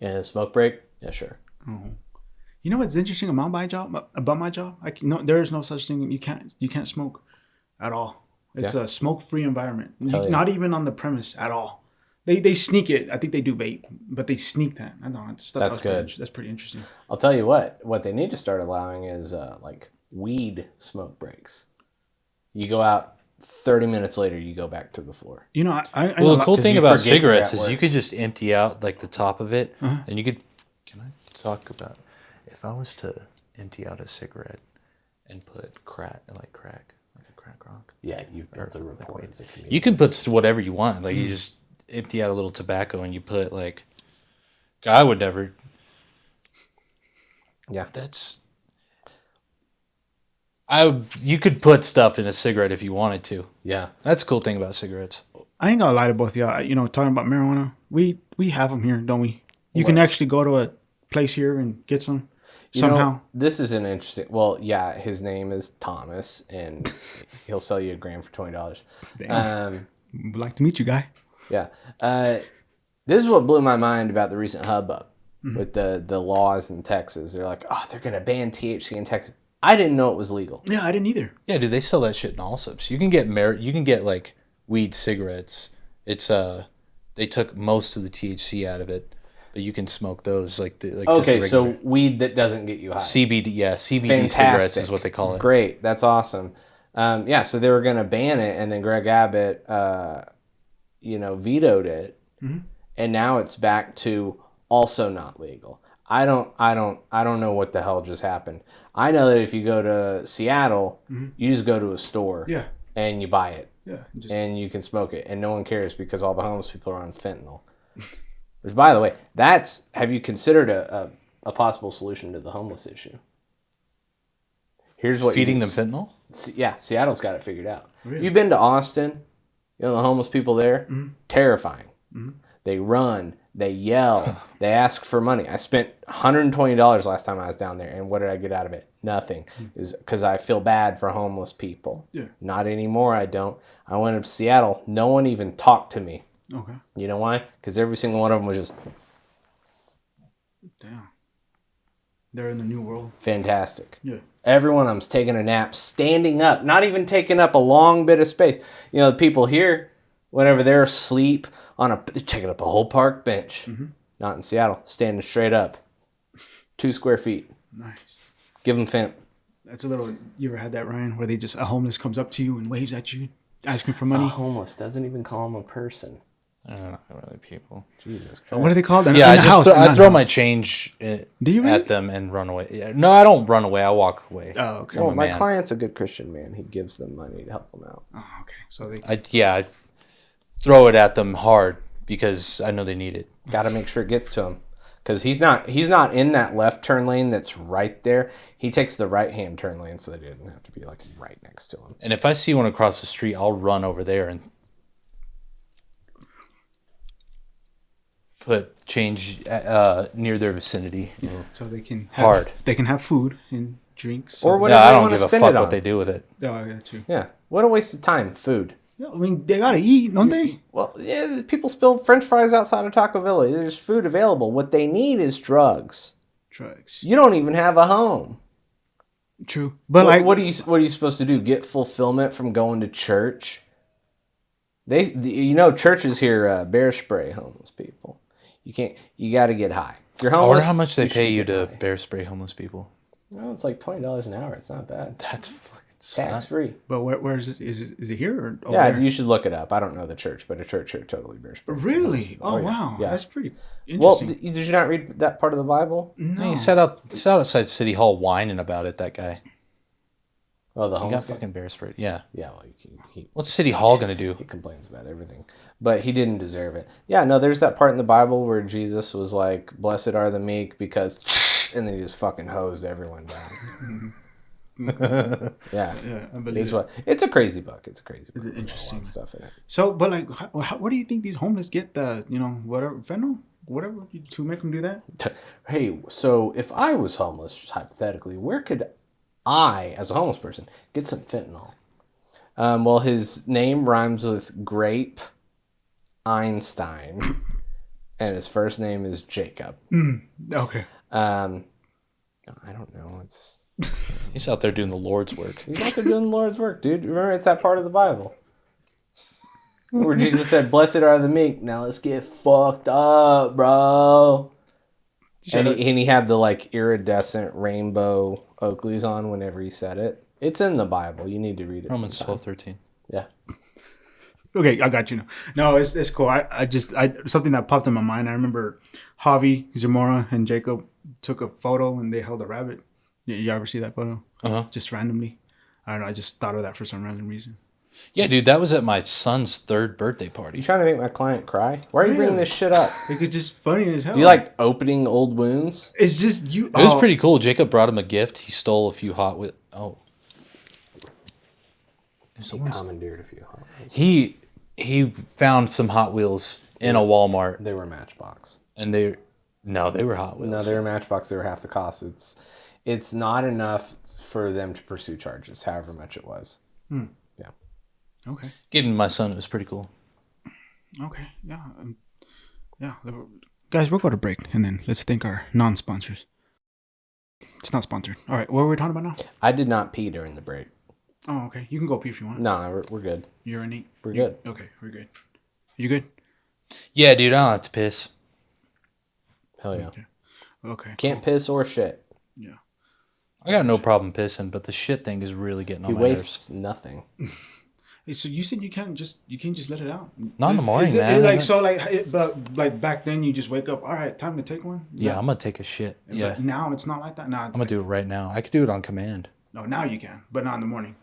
And a smoke break? Yeah, sure. You know what's interesting about my job? There is no such thing. You can't smoke at all. It's a smoke-free environment. Not even on the premise at all. They sneak it. I think they do vape, but they sneak that. I don't know. That's good. That's pretty interesting. I'll tell you what they need to start allowing is like weed smoke breaks. You go out 30 minutes later, you go back to the floor. You know, I Well, know the cool 'cause thing you about forget you're cigarettes at is you work. could just empty out like the top of it, and you could. Can I talk about if I was to empty out a cigarette and put crack, like a crack rock? Yeah, you've built a rapport as a comedian. You can put whatever you want. Like you just empty out a little tobacco and you put like. I would never. Yeah. You could put stuff in a cigarette if you wanted to. Yeah. That's the cool thing about cigarettes. I ain't gonna lie to both of y'all. You know, talking about marijuana, we have them here, don't we? You can actually go to a place here and get some somehow. This is an interesting. Well, yeah, his name is Thomas, and he'll sell you a gram for $20. Would like to meet you, guy. Yeah. This is what blew my mind about the recent hubbub with the laws in Texas. They're like, oh, they're gonna ban THC in Texas. I didn't know it was legal. Yeah, I didn't either. Yeah, dude, they sell that shit in Allsup's. You can get like weed cigarettes. It's they took most of the THC out of it, but you can smoke those like just the Okay, regular so weed that doesn't get you high. CBD, CBD Fantastic. cigarettes is what they call it. Great, that's awesome. So they were gonna ban it, and then Greg Abbott, vetoed it, and now it's back to also not legal. I don't know what the hell just happened. I know that if you go to Seattle, you just go to a store, Yeah. and you buy it, Yeah. and you can smoke it, and no one cares because all the homeless people are on fentanyl. Which, by the way, have you considered a possible solution to the homeless issue? Here's what Feeding you them fentanyl? Yeah, Seattle's got it figured out. Really? You've been to Austin, the homeless people there, terrifying. Mm-hmm. They run, they yell, they ask for money. I spent $120 last time I was down there, and what did I get out of it? Nothing. Is because I feel bad for homeless people. Yeah. Not anymore. I don't. I went up to Seattle. No one even talked to me. Okay. You know why? Because every single one of them was just Damn. They're in the new world. fantastic. Yeah. Every one of them's taking a nap, standing up, not even taking up a long bit of space. The people here, whenever they're asleep they're taking up a whole park bench. Mm-hmm. Not in Seattle, standing straight up, 2 square feet. Nice. Give them fent. That's a little. You ever had that, Ryan, where a homeless comes up to you and waves at you, asking for A money? homeless doesn't even call him a person. Not really people. Jesus Christ. What are they called? Yeah, I throw my. my change Do you really? at them and run away. Yeah. No, I don't run away. I walk away. Oh, okay. Well, my man. client's a good Christian man. He gives them money to help them out. Oh, okay. So they. I throw it at them hard because I know they need it. Got to make sure it gets to him. Because he's not in that left turn lane that's right there. He takes the right-hand turn lane so that he doesn't have to be like right next to him. And if I see one across the street, I'll run over there and put change near their vicinity. So they can have, Hard. They can have food and drinks. Or So, whatever Yeah, I they don't want to give a spend fuck it on. what they do with it. oh, I got you. Yeah. What a waste of time. Food. Yeah, I mean, they gotta eat, don't they? Well, yeah, people spill French fries outside of Taco Villa. There's food available. What they need is drugs. Drugs. You don't even have a home. True, but What are you supposed to do? Get fulfillment from going to church? Churches here bear spray homeless people. You got to get high. If you're I homeless, wonder how much they you should pay you get to high. bear spray homeless people. Well, it's like $20 an hour. It's not bad. That's fucking Tax free. But where is it? Is it here or over Yeah, there? you should look it up. I don't know the church, but a church here totally bear spray. Really? Oh, yeah. wow, Yeah. that's pretty Well, interesting. did you not read that part of the Bible? No. He sat outside City Hall whining about it. That guy. Oh, the He got homeless guy? fucking bear sprayed. Yeah. Yeah, well, he What's City Hall gonna do? He complains about everything, but he didn't deserve it. Yeah, no, there's that part in the Bible where Jesus was like, "Blessed are the meek," because, and then he just fucking hosed everyone down. Yeah, Yeah, I believe it's it. it's a crazy book. It's a crazy book. It's There's a lot interesting. of stuff in it. So, but like, where do you think these homeless get the, whatever fentanyl, whatever to make them do that? Hey, so if I was homeless, just hypothetically, where could I, as a homeless person, get some fentanyl? Well, his name rhymes with Grape Einstein, and his first name is Jacob. Okay. I don't know. He's out there doing the Lord's work. He's out there doing the Lord's work, dude. Remember, it's that part of the Bible where Jesus said, "Blessed are the meek." Now let's get fucked up, bro. And he had the like iridescent rainbow Oakleys on whenever he said it. It's in the Bible. You need to read it. Romans sometime. 12:13. Yeah. Okay, I got you now. No, it's cool. I just something that popped in my mind. I remember Javi, Zamora, and Jacob took a photo and they held a rabbit. You ever see that photo? Just randomly. I don't know. I just thought of that for some random reason. Yeah, dude, that was at my son's 3rd birthday party. You trying to make my client cry? Why are you bringing this shit up? Like, it's just funny as hell. Do you like opening old wounds? It's just you. It was pretty cool. Jacob brought him a gift. He stole a few Hot Wheels. Oh. He commandeered a few. He found some Hot Wheels in a Walmart, They were Matchbox. and they were Hot Wheels. No, they were Matchbox. They were half the cost. It's not enough for them to pursue charges, however much it was. Yeah. Okay. Gave him to my son. It was pretty cool. Okay. Yeah. Yeah. Guys, we'll go to break and then let's thank our non-sponsors. It's not sponsored. All right. What are we talking about now? I did not pee during the break. Oh, okay. You can go pee if you want. No, we're good. Urinate. We're good. Okay. We're good. You good? Yeah, dude, I don't have to piss. Hell yeah. Okay. Can't piss or shit. Yeah. I got no problem pissing, but the shit thing is really getting He on my nerves. wastes nothing. Hey, so you said you can't just let it out? Not in the morning, Is it, man. but like back then you just wake up. All right, time to take one. Yeah, I'm gonna take a shit. Yeah, But now it's not like that. Now it's I'm gonna do it right now. I could do it on command. no. Now you can, but not in the morning.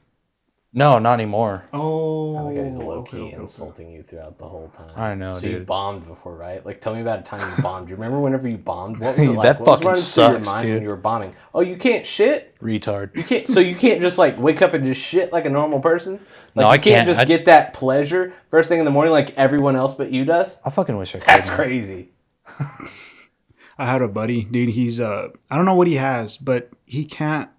No, not anymore. Oh, That guy's low okay, key okay. insulting you throughout the whole time. I know, So you dude. bombed before, right? Like, tell me about a time you bombed. Do you remember whenever you bombed? What was it like? That What was fucking running through your sucks, mind dude. when you were bombing? Oh, you can't shit? Retard. You can't. So you can't just like wake up and just shit like a normal person? Like, No, I you can't can't. just get that pleasure first thing in the morning like everyone else but you does? I fucking wish I could. That's man. crazy. I had a buddy, dude. He's I don't know what he has, but he can't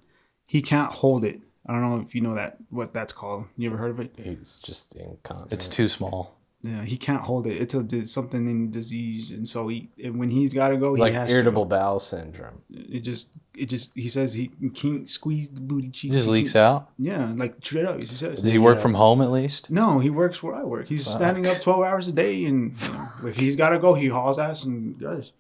hold it. I don't know if you know what that's called. You ever heard of it? He's just incontinent. It's too small. Yeah, he can't hold it. It's something in disease, and so when he's got to go, he like has irritable to. bowel syndrome. It just he says he can't squeeze the booty cheek. It just leaks out. Yeah, like straight up. He says. Does he work from home at least? No, he works where I work. He's standing up 12 hours a day, and if he's got to go, he hauls ass and goes.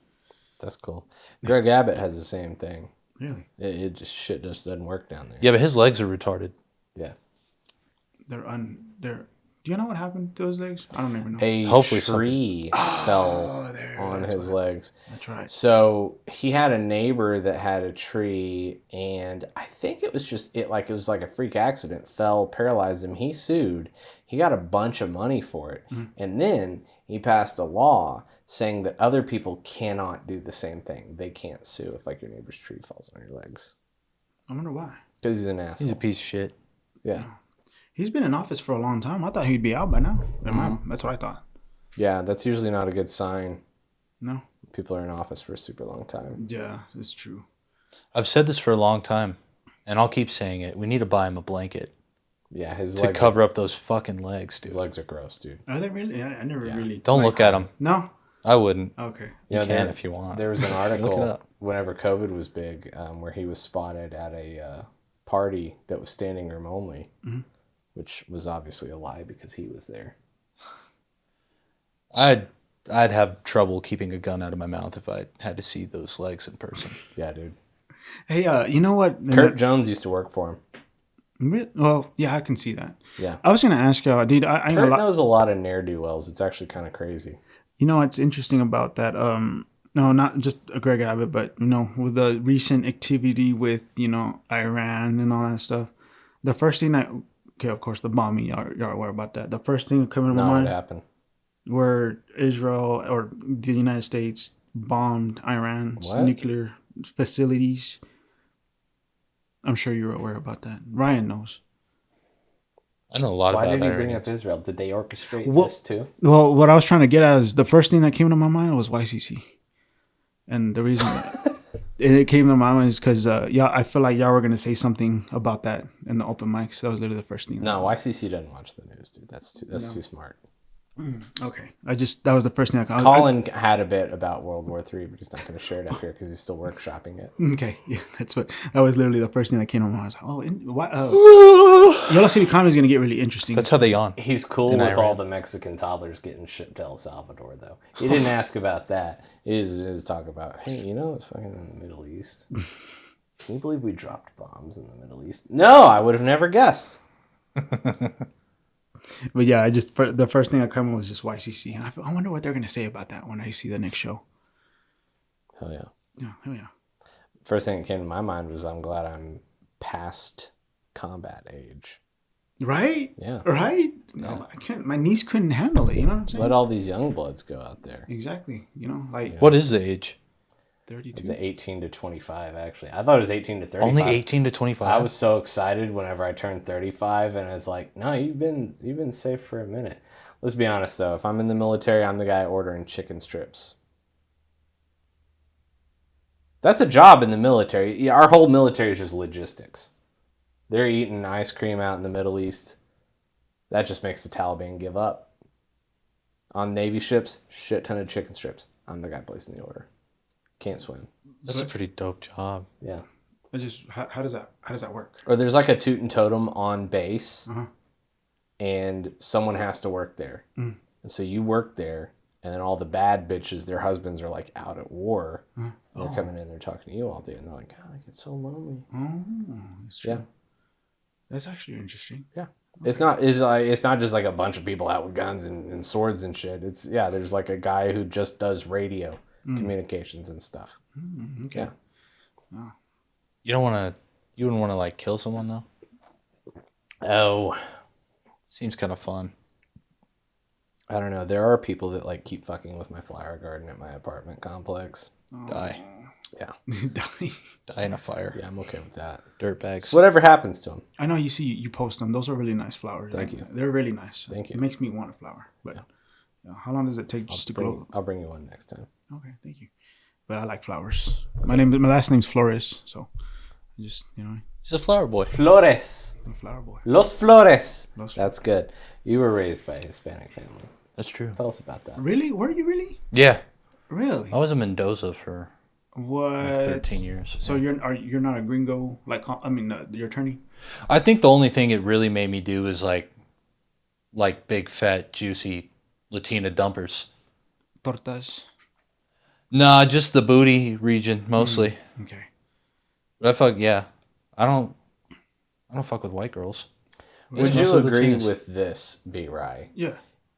That's cool. Greg Abbott has the same thing. Really? It just shit just doesn't work down there. Yeah, but his legs are retarded. Yeah. They're. Do you know what happened to his legs? I don't even know. A Hopefully tree fell on his legs. That's right. So he had a neighbor that had a tree, and I think it was just it was like a freak accident. Fell, paralyzed him. He sued. He got a bunch of money for it, and then he passed a law saying that other people cannot do the same thing. They can't sue if like your neighbor's tree falls on your legs I wonder why. because he's an He's asshole. a piece of shit. Yeah, He's been in office for a long time. I thought he'd be out by now. That's what I thought. yeah. That's usually not a good sign. No. People are in office for a super long time. Yeah, it's true. I've said this for a long time, and I'll keep saying it. We need to buy him a blanket Yeah, his to legs cover up those fucking legs, dude. his legs are gross, dude. Are they really? I never really. Don't look at them. No. I wouldn't. Okay. You know, can if you want. There was an Look it article up. whenever COVID was big, where he was spotted at a party that was standing room only, which was obviously a lie because he was there. I'd have trouble keeping a gun out of my mouth if I had to see those legs in person. Yeah, dude. Hey, you know what? Kurt Jones used to work for him. Well, yeah, I can see that. Yeah. I was gonna ask you, dude. I know Kurt a lot. knows a lot of ne'er-do-wells. It's actually kind of crazy. You know what's interesting about that? No, not just Greg Abbott, but with the recent activity with Iran and all that stuff. The first thing of course, the bombing. Y'all aware about that? The first thing that came to my Not what mind happened. where Israel or the United States bombed Iran's What? nuclear facilities. I'm sure you're aware about that. Ryan knows. I know a lot Why about did he bring Iranians. up Israel? Did they orchestrate Well- this too? Well, what I was trying to get at is the first thing that came to my mind was YCC, and the reason it came to my mind is because I feel like y'all were gonna say something about that in the open mics. That was literally the first thing. No, YCC doesn't watch the news, dude. That's too smart. Okay. That was the first thing I Colin had a bit about World War III, but he's not going to share it up here because he's still workshopping it. Okay, yeah, that was literally the first thing that came to my mind. I was like, Yellow City Comedy is gonna get really interesting. That's how they yawn. He's cool In with Iran. all the Mexican toddlers getting shipped to El Salvador, though. He didn't ask about that. He just talk about, hey, it's fucking in the Middle East. Can you believe we dropped bombs in the Middle East? No, I would have never guessed. But yeah, the first thing that came was just YCC, and I wonder what they're gonna say about that when I see the next show. Hell yeah. Yeah, hell yeah. First thing that came to my mind was I'm glad I'm past combat age. Right? Yeah. Right? No, I can't. My niece couldn't handle it. You know what I'm saying? Let all these young bloods go out there. Exactly. Like What is the age? 32. It's 18 to 25, actually. I thought it was 18 to 35. Only 18 to 25. I was so excited whenever I turned 35, and it's like, no, you've been safe for a minute. Let's be honest, though. If I'm in the military, I'm the guy ordering chicken strips. That's a job in the military. Yeah, our whole military is just logistics. They're eating ice cream out in the Middle East. That just makes the Taliban give up. On Navy ships, shit ton of chicken strips. I'm the guy placing the order. Can't swim. That's a pretty dope job. Yeah. How does that work? Or there's like a toot and totem on base, Uh-huh. and someone has to work there. And so you work there, and then all the bad bitches, their husbands are like out at war. And they're coming in, they're talking to you all day, and they're like, God, I get so lonely. Oh, that's true. Yeah. That's actually interesting. Yeah. It's not just like a bunch of people out with guns and swords and shit. There's like a guy who just does radio communications and stuff. Okay. Yeah. You wouldn't want to like kill someone though. Oh, seems kind of fun. I don't know. There are people that like keep fucking with my flower garden at my apartment complex. Die. Yeah. Die in a fire. Yeah, I'm okay with that. Dirt bags. Whatever happens to them. I know you post them. Those are really nice flowers. Thank you. They're really nice. Thank you. It makes me want a flower. But how long does it take just to grow? I'll bring you one next time. Okay, thank you. But I like flowers. My last name's Flores, so I just He's a flower boy. Flores. I'm a flower boy. Los Flores. Los- That's good. You were raised by a Hispanic family. That's true. Tell us about that. Really? Were you really? Yeah. Really? I was in Mendoza for What? 13 years. So you're not a gringo your attorney? I think the only thing it really made me do is like big, fat, juicy Latina dumpers. Tortas. Nah, just the booty region mostly. Okay. But I don't fuck with white girls. It's Would you mostly agree Latinas. with this, B Rye? Yeah.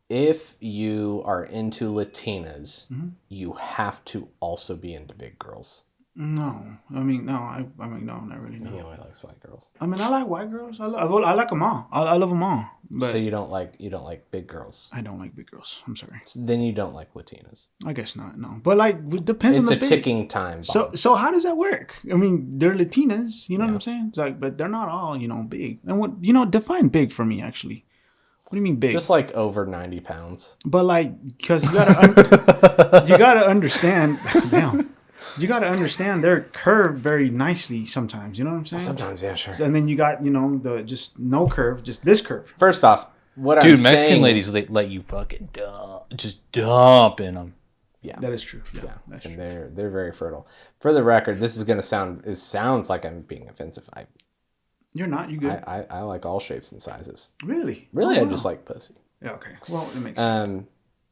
If you are into Latinas, Mm-hmm. you have to also be into big girls. No. I mean, no. No, not really. He No. only likes white girls. I mean, I like white girls. I like them all. I love them all. But So you don't like big girls. I don't like big girls. I'm sorry. So then you don't like Latinas. I guess not. No. But like, it depends It's on a the big. ticking time bomb. So how does that work? I mean, they're Latinas, you know what I'm saying? It's like, but they're not all, big. And what define big for me actually. What do you mean big? Just like over 90 pounds. But like, because you gotta understand. Damn, you gotta understand they're curved very nicely sometimes. You know what I'm saying? Sometimes, yeah, sure. And then you got the just no curve, just this curve. First off, what Dude, I'm Mexican saying, ladies let you fucking dump in them. yeah, That is true. Yeah, yeah, that's and true. they're very fertile. For the record, this is gonna sounds like I'm being offensive. You're not. You good? I like all shapes and sizes. Really? Really, Oh, I wow. just like pussy. Yeah. Okay. Well, it makes sense.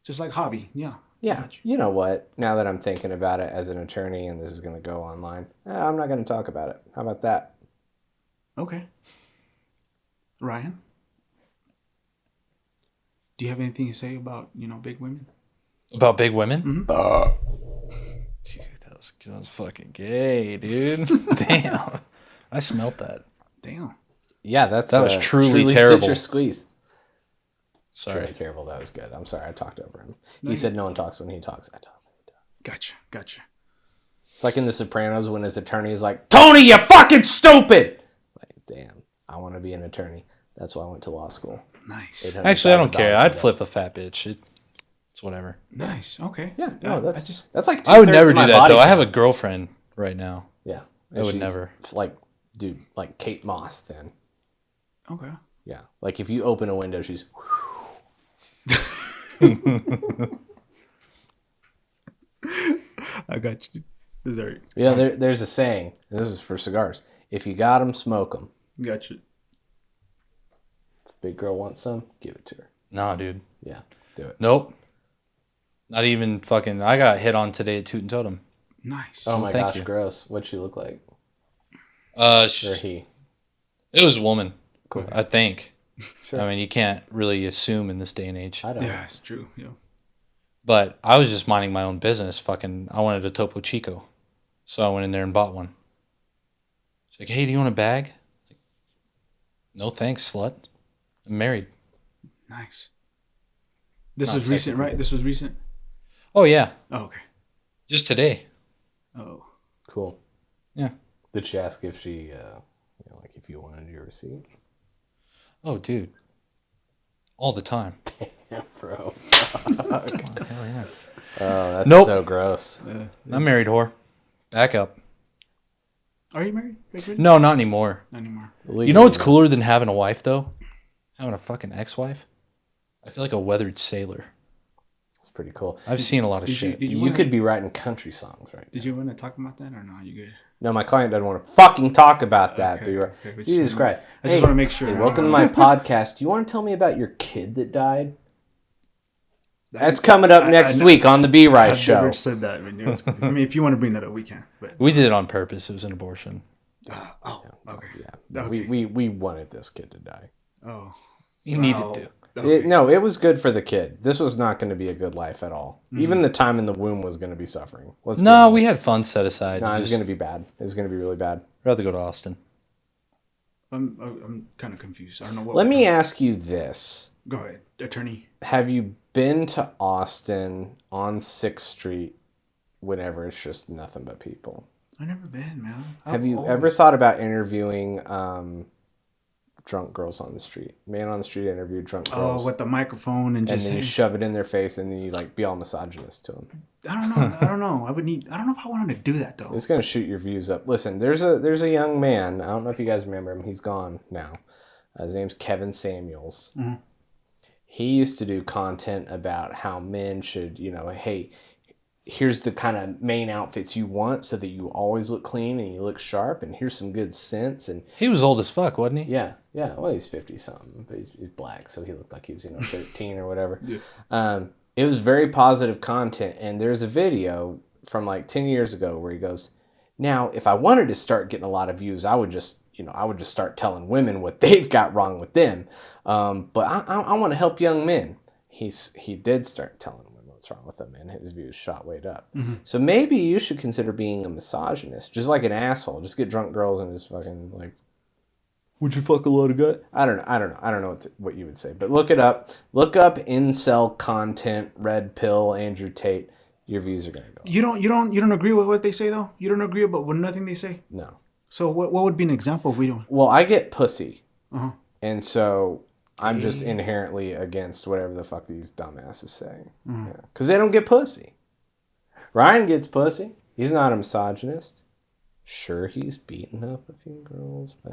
Just like hobby. Yeah. Yeah, Gotcha. you know what? Now that I'm thinking about it as an attorney, and this is gonna go online, I'm not gonna talk about it. How about that? Okay. Ryan, do you have anything to say about big women? About big women? Mm-hmm. Dude, that was fucking gay, dude. Damn. I smelt that. Damn. Yeah, That was truly terrible. Citrus squeeze. Sorry. Truly terrible. That was good. I'm sorry, I talked over him. He said no one talks when he talks. I talk when he talks. Gotcha. It's like in The Sopranos when his attorney is like, "Tony, you fucking stupid!" Like, damn, I want to be an attorney. That's why I went to law school. Nice. Actually, I don't care. $800,000 I'd a day. flip a fat bitch. It's whatever. Nice. Okay. Yeah, no, I that's just that's like. I would 2/3 never of do my that, body though. I count. have a girlfriend right now. Yeah, I would she's never. Like, dude, like Kate Moss. Then, okay. yeah, like if you open a window, she's. I got you. Dessert. Yeah, there's a saying. And this is for cigars. If you got them, smoke them. Got you. If big girl wants some, give it to her. Nah, dude. Yeah, do it. Nope. Not even fucking. I got hit on today at Toot and Totem. Nice. Oh my thank gosh, you. gross. What'd she look like? Or Or he? it was a woman. Cool. I think. Sure. I mean, you can't really assume in this day and age. I don't. Yeah, it's true. Yeah. But I was just minding my own business. Fucking, I wanted a Topo Chico. So I went in there and bought one. It's like, hey, do you want a bag? Like, no thanks, slut. I'm married. Nice. This Not was recent, technically. right? This was recent. Oh, yeah. Oh, okay. Just today. Oh. Cool. Yeah. Did she ask if she, like if you wanted your receipt? Oh, dude. All the time. Yeah, bro. Hell yeah. Oh, that's Nope. so gross. I'm married, whore. Back up. Are you married? Richard? No, not anymore. Not anymore. You know what's cooler than having a wife, though? Having a fucking ex-wife? I feel like a weathered sailor. It's pretty cool. I've seen a lot of Did you, shit. did you, You wanna, could be writing country songs right now. Did you want to talk about that or no? You good? No, my client doesn't want to fucking talk about that. Okay, B-Rye. okay, but Jesus you- Christ. I just want to make sure. Hey, welcome to my podcast. Do you want to tell me about your kid that died? That's coming up next week on the B Rye I've Show. never said that. I mean, if you want to bring that up, we can. But We did it on purpose. It was an abortion. oh, okay. Yeah, Okay. we wanted this kid to die. Oh, You needed to. Okay. No, it was good for the kid. This was not going to be a good life at all. Even the time in the womb was going to be suffering. Let's be No, honest. we had fun set aside. No, it was Just going to be bad. It was going to be really bad. rather go to Austin. I'm kind of confused. I don't know what. Let me ask you this. Go ahead, attorney. Have you been to Austin on 6th Street whenever it's just nothing but people? I've never been, man. Have you ever thought about interviewing drunk girls on the street? Man on the street interviewed drunk girls. Oh, with the microphone and just. And then you shove it in their face and then you like be all misogynist to them. I don't know. I don't know if I wanted to do that though. It's gonna shoot your views up. Listen, there's a young man. I don't know if you guys remember him. He's gone now. His name's Kevin Samuels. Mm-hmm. He used to do content about how men should, hey, here's the kind of main outfits you want so that you always look clean and you look sharp, and here's some good scents. And He was old as fuck, wasn't he? yeah. Well, he's 50 something, but he's black, so he looked like he was 13 or whatever. Yeah. It was very positive content, and there's a video from like 10 years ago where he goes, now if I wanted to start getting a lot of views, I would just start telling women what they've got wrong with them. But I want to help young men. He did start telling women what's wrong with them, and his views shot way up. Mm-hmm. So maybe you should consider being a misogynist, just like an asshole. Just get drunk girls and just fucking like, would you fuck a lot of guys? I don't know what you would say, but look it up. Look up incel content, red pill, Andrew Tate. Your views are gonna go. You don't agree with what they say though. You don't agree about nothing they say. No. So what would be an example if we don't? Well, I get pussy, Uh-huh. and so I'm just inherently against whatever the fuck these dumbasses say. Because they don't get pussy. Ryan gets pussy. He's not a misogynist. Sure, he's beaten up a few girls, but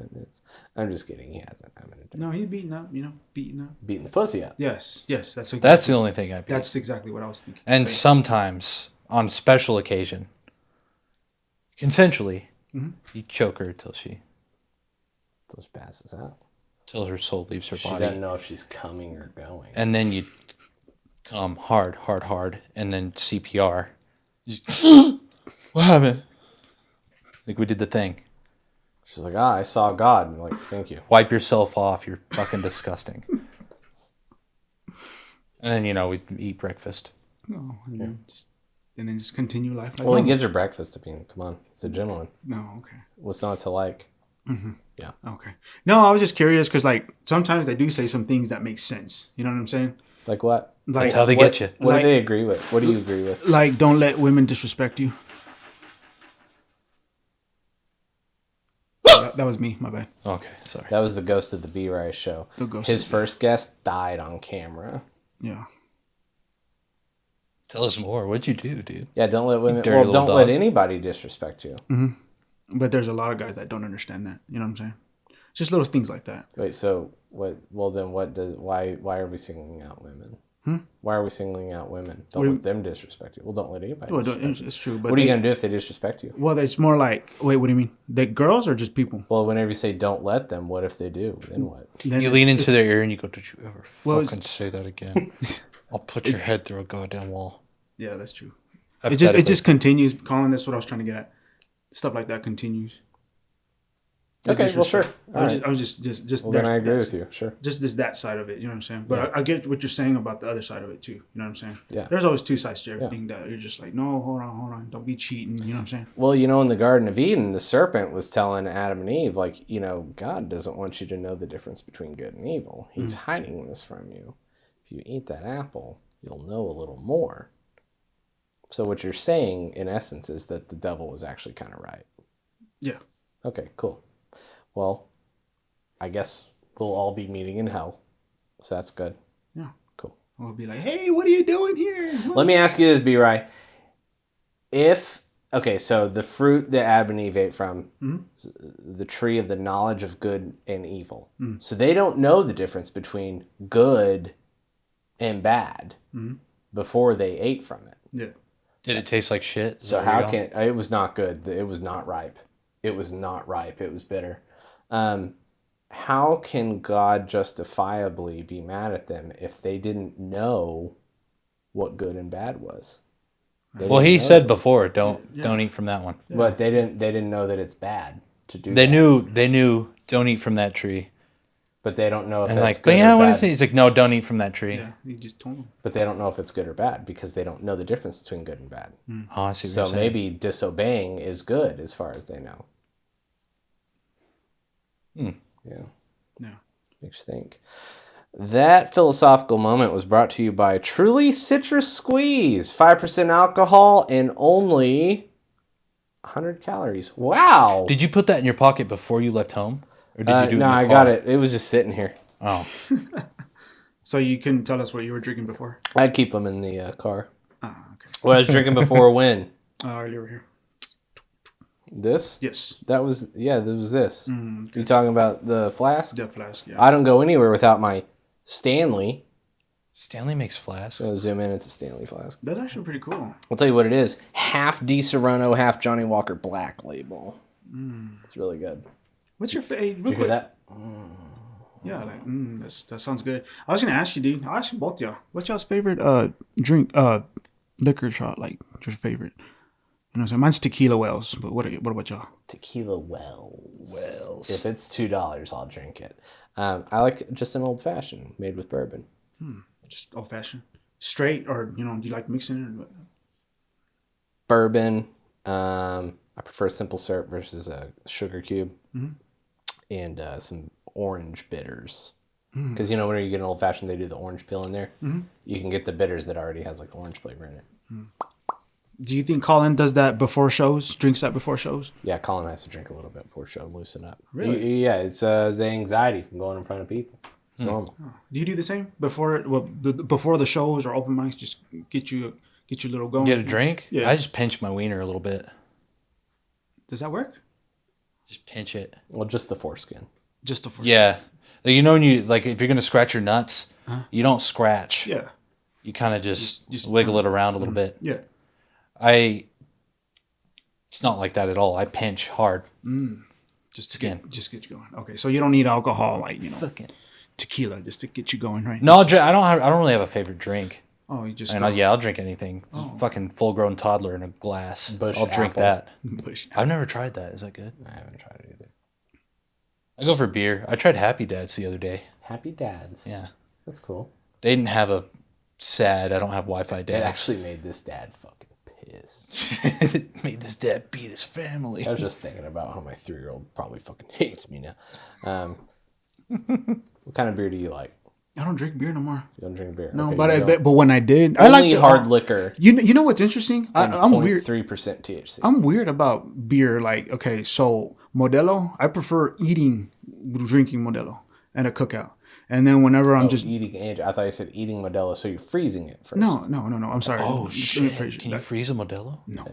I'm just kidding. He hasn't. No, he's beating up. Beating up. Beating the pussy up. Yes. That's the only thing I beat. That's exactly what I was thinking. And sometimes, on special occasion, consensually, you choke her till she Passes out. till her soul leaves her She body. doesn't know if she's coming or going. And then you come hard, and then CPR. Just, what happened? Like we did the thing. She's like, I saw God. And I'm like, thank you. Wipe yourself off. You're fucking disgusting. And then, we eat breakfast. No, and then just continue life. Like Well, he normal. gives her breakfast. Come on. It's a gentleman. No, okay. What's not to like? Yeah. Okay. No, I was just curious because like sometimes they do say some things that make sense. You know what I'm saying? Like what? Like That's how they get you. What Like- do they agree with? What do you agree with? like don't let women disrespect you. That was me. My bad. Okay, sorry. That was the ghost of the B Rye Show. The ghost His of the- first guest died on camera. Yeah. Tell us more. What'd you do, dude? Yeah, don't let women. dirty Well, little don't let dog. anybody disrespect you. But there's a lot of guys that don't understand that. You know what I'm saying? Just little things like that. Wait, so what? Well, then what does? Why are we singling out women? Why are we singling out women? Don't let them disrespect you. Well, don't let anybody. Well, disrespect you. it's true. But What are you gonna do if they disrespect you? Well, it's more like, wait, what do you mean? The girls or just people? Well, whenever you say don't let them, what if they do? Then what? Then You it's- lean into it's- their ear and you go, "Did you ever Well, fucking say that again? I'll put your head through a goddamn wall." Yeah, that's true. It just continues. Colin, that's what I was trying to get at. Stuff like that continues. Okay, well, sure. I was just Well, then there's- I agree that's- with you. Sure. Just that side of it, you know what I'm saying? But I get what you're saying about the other side of it too. You know what I'm saying? Yeah. There's always two sides to everything that you're just like, no, hold on, don't be cheating. You know what I'm saying? Well, in the Garden of Eden, the serpent was telling Adam and Eve, like, God doesn't want you to know the difference between good and evil. He's hiding this from you. If you eat that apple, you'll know a little more. So what you're saying, in essence, is that the devil was actually kind of right. Yeah. Okay, cool. Well, I guess we'll all be meeting in hell. So that's good. Yeah. Cool. We'll be like, hey, what are you doing here? Let me ask you this, B Rye. So the fruit that Adam and Eve ate from, the tree of the knowledge of good and evil. So they don't know the difference between good and bad before they ate from it. Yeah. Did it taste like shit? Is So that where how you're can it was not good. It was not ripe. It was not ripe. It was bitter. How can God justifiably be mad at them if they didn't know what good and bad was? They Well, didn't he know said that. before, don't eat from that one. But they didn't know that it's bad to do. They that. knew don't eat from that tree. But they don't know if And that's like, good but yeah, or what bad. is it? He's like, no, don't eat from that tree. Yeah. You just told them. But they don't know if it's good or bad because they don't know the difference between good and bad. Oh, I see what So you're saying. maybe disobeying is good as far as they know. Yeah. Yeah. Makes you think. That philosophical moment was brought to you by Truly Citrus Squeeze. 5% alcohol and only 100 calories. Wow. Did you put that in your pocket before you left home? Or did you do it in No, your I car? got it. It was just sitting here. Oh. So you couldn't tell us what you were drinking before? I'd keep them in the car. Ah, okay. What I was drinking before when? Earlier here. This? Yes. That was, yeah, there was this. Okay. You talking about the flask? The flask, yeah. I don't go anywhere without my Stanley. Stanley makes flasks. So zoom in, it's a Stanley flask. That's actually pretty cool. I'll tell you what it is. Half Di Serono, half Johnny Walker Black label. It's really good. What's your favorite? Did you hear that? Yeah, like that sounds good. I was gonna ask you, dude. I'll ask you both y'all. What's y'all's favorite drink liquor shot? Like your favorite? You know what I'm saying? Mine's tequila wells, but what about y'all? Tequila Wells. If it's $2, I'll drink it. I like just an old fashioned made with bourbon. Just old fashioned, straight, or do you like mixing it? Or what? Bourbon. I prefer simple syrup versus a sugar cube, and some orange bitters. Because when you get an old fashioned, they do the orange peel in there. You can get the bitters that already has like orange flavor in it. Do you think Colin does that before shows? Drinks that before shows? Yeah, Colin has to drink a little bit before show, loosen up. Really? Yeah, it's the anxiety from going in front of people. It's normal. Do you do the same before before the shows or open mics? Just get you a little going. Get a drink? Yeah. I just pinch my wiener a little bit. Does that work? Just pinch it. Well, just the foreskin. Just the first. Yeah. Like, when you, like, if you're going to scratch your nuts, you don't scratch. Yeah. You kind of just wiggle it around a little bit. Yeah. It's not like that at all. I pinch hard. Just to get you going. Okay, so you don't need alcohol, like Fucking. tequila, just to get you going, right? No, I don't really have a favorite drink. Oh, you just. And I'll drink anything. Fucking full-grown toddler in a glass. Bush I'll drink apple. that. Bush. I've never tried that. Is that good? I haven't tried it either. I go for beer. I tried Happy Dads the other day. Happy Dads. Yeah. That's cool. They didn't have a sad, I don't have Wi-Fi It dads. actually made this dad fucking pissed. It made this dad beat his family. I was just thinking about how my 3-year-old probably fucking hates me now. What kind of beer do you like? I don't drink beer no more. You don't drink beer? No, Okay, but you don't. but when I did, I Only like hard liquor. You know what's interesting? I'm weird. 3% THC. I'm weird about beer. Like, okay, so Modelo, I prefer drinking Modelo and a cookout. And then whenever I'm just eating, I thought you said eating Modelo, so you're freezing it first. no. I'm sorry. Oh, Let me shit. phrase it. Can you freeze a Modelo? No.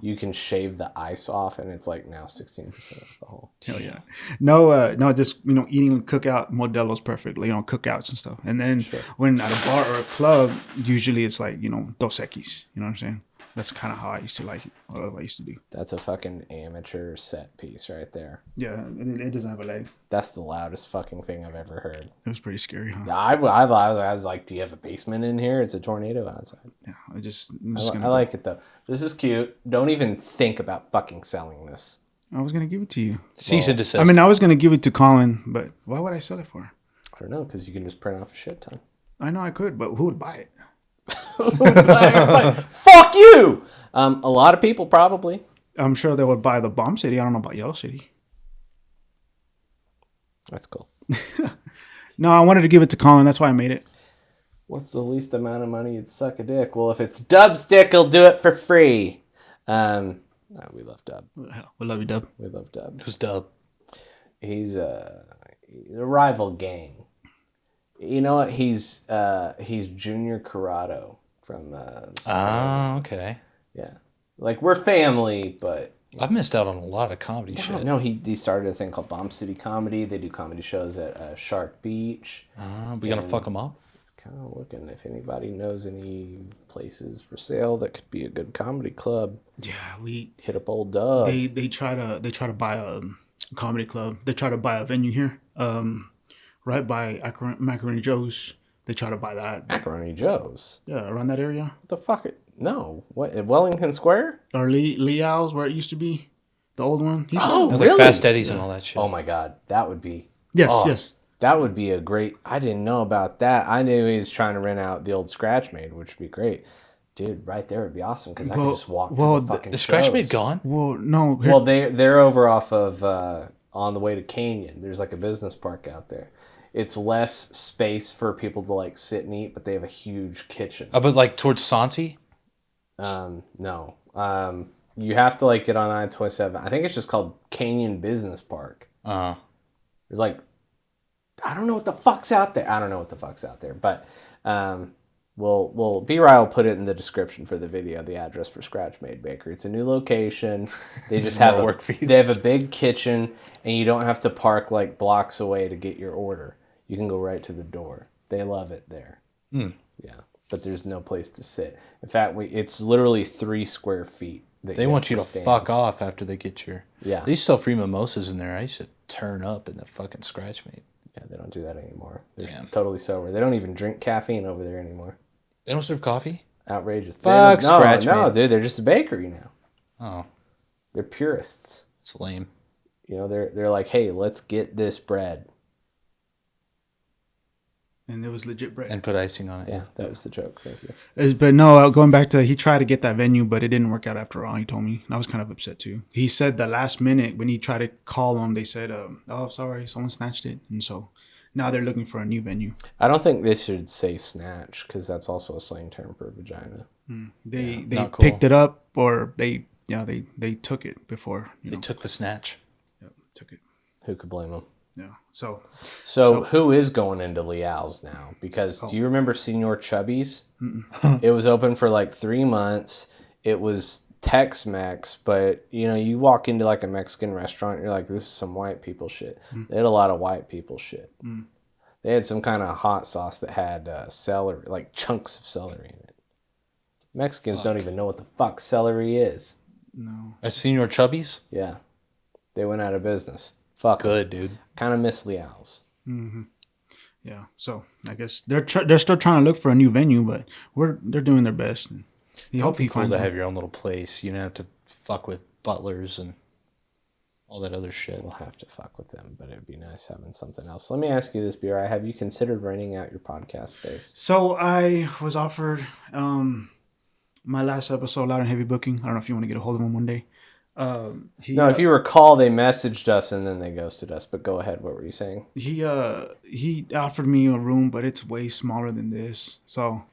You can shave the ice off, and it's like now 16% alcohol. Hell yeah. No, just, eating cookout Modelo's perfectly, cookouts and stuff. And then when at a bar or a club, usually it's like, Dos Equis. You know what I'm saying? That's kind of how I used to like it. What I used to do. That's a fucking amateur set piece right there. Yeah, it doesn't have a leg. That's the loudest fucking thing I've ever heard. It was pretty scary, huh? I was like, do you have a basement in here? It's a tornado outside. Yeah, I like it though. This is cute. Don't even think about fucking selling this. I was gonna give it to you. Cease and desist. I mean, I was gonna give it to Colin, but why would I sell it for? I don't know, because you can just print off a shit ton. I know I could, but who would buy it? Fuck you! A lot of people probably. I'm sure they would buy the Bomb City. I don't know about Yellow City. That's cool. No, I wanted to give it to Colin. That's why I made it. What's the least amount of money you'd suck a dick? Well, if it's Dub's dick, he'll do it for free. We love Dub. We love you, Dub. We love Dub. Who's Dub? He's a rival gang. You know what? He's Junior Corrado from. Okay. Yeah, like we're family, but I've missed out on a lot of comedy shit. no, he started a thing called Bomb City Comedy. They do comedy shows at Shark Beach. We gonna fuck him up? Kind of looking if anybody knows any places for sale that could be a good comedy club. Yeah, we Hit up old Dub. they try to buy a comedy club. They try to buy a venue here, right by Macaroni Joe's. They try to buy that. Macaroni Joe's. Yeah, around that area. What the fuck? No. What? At Wellington Square? Or Leo's, where it used to be, the old one. Oh, Like really? Fast Eddie's and all that shit. Oh my God, that would be. Yes, Oh, yes. That would be a great. I didn't know about that. I knew he was trying to rent out the old Scratch Made, which would be great. Dude, right there would be awesome because I could just walk to the fucking The Scratch Made shows. gone? Well, no. Well, they're over off of on the way to Canyon. There's like a business park out there. It's less space for people to like sit and eat, but they have a huge kitchen. But like towards Santi? No. You have to like get on I-27. I think it's just called Canyon Business Park. There's like, I don't know what the fuck's out there. But B Rye will put it in the description for the video, the address for Scratch Made Bakery. It's a new location. They just have they have a big kitchen, and you don't have to park like blocks away to get your order. You can go right to the door. They love it there. Yeah, but there's no place to sit. In fact, it's literally 3 square feet. They want you to fuck off after they get your... Yeah. They used to sell free mimosas in there. I used to turn up in the fucking Scratch Made. Yeah, they don't do that anymore. They're totally sober. They don't even drink caffeine over there anymore. They don't serve coffee? Outrageous. Fuck Scratch Made. No, dude, they're just a bakery now. Oh. They're purists. It's lame. You know, they're like, hey, let's get this bread. And it was legit bread. And put icing on it. Yeah, that was the joke. Thank you. But no, going back to, he tried to get that venue, but it didn't work out after all, he told me. And I was kind of upset too. He said the last minute when he tried to call them, they said, oh, sorry, someone snatched it. And so now they're looking for a new venue. I don't think they should say snatch, because that's also a slang term for vagina. They picked it up, or they took it before. They took the snatch. Yep, took it. Who could blame them? Yeah. So who is going into Liao's now? Because do you remember Senor Chubby's? It was open for like 3 months. It was Tex-Mex, but you know, you walk into like a Mexican restaurant, you're like, this is some white people shit. They had a lot of white people shit. They had some kind of hot sauce that had celery, like chunks of celery in it. Mexicans don't even know what the fuck celery is. No. I seen your Chubbies? Yeah. They went out of business. Fuck. Good, dude. Kind of miss Liao's. Yeah. So I guess they're still trying to look for a new venue, but they're doing their best. And he hope he Cool finds to one. have your own little place. You don't have to fuck with butlers and all that other shit. We'll have to fuck with them, but it'd be nice having something else. Let me ask you this, B Rye. Have you considered renting out your podcast space? So I was offered my last episode, Loud and Heavy Booking. I don't know if you want to get a hold of him one day. If you recall, they messaged us and then they ghosted us. But go ahead. What were you saying? He offered me a room, but it's way smaller than this. So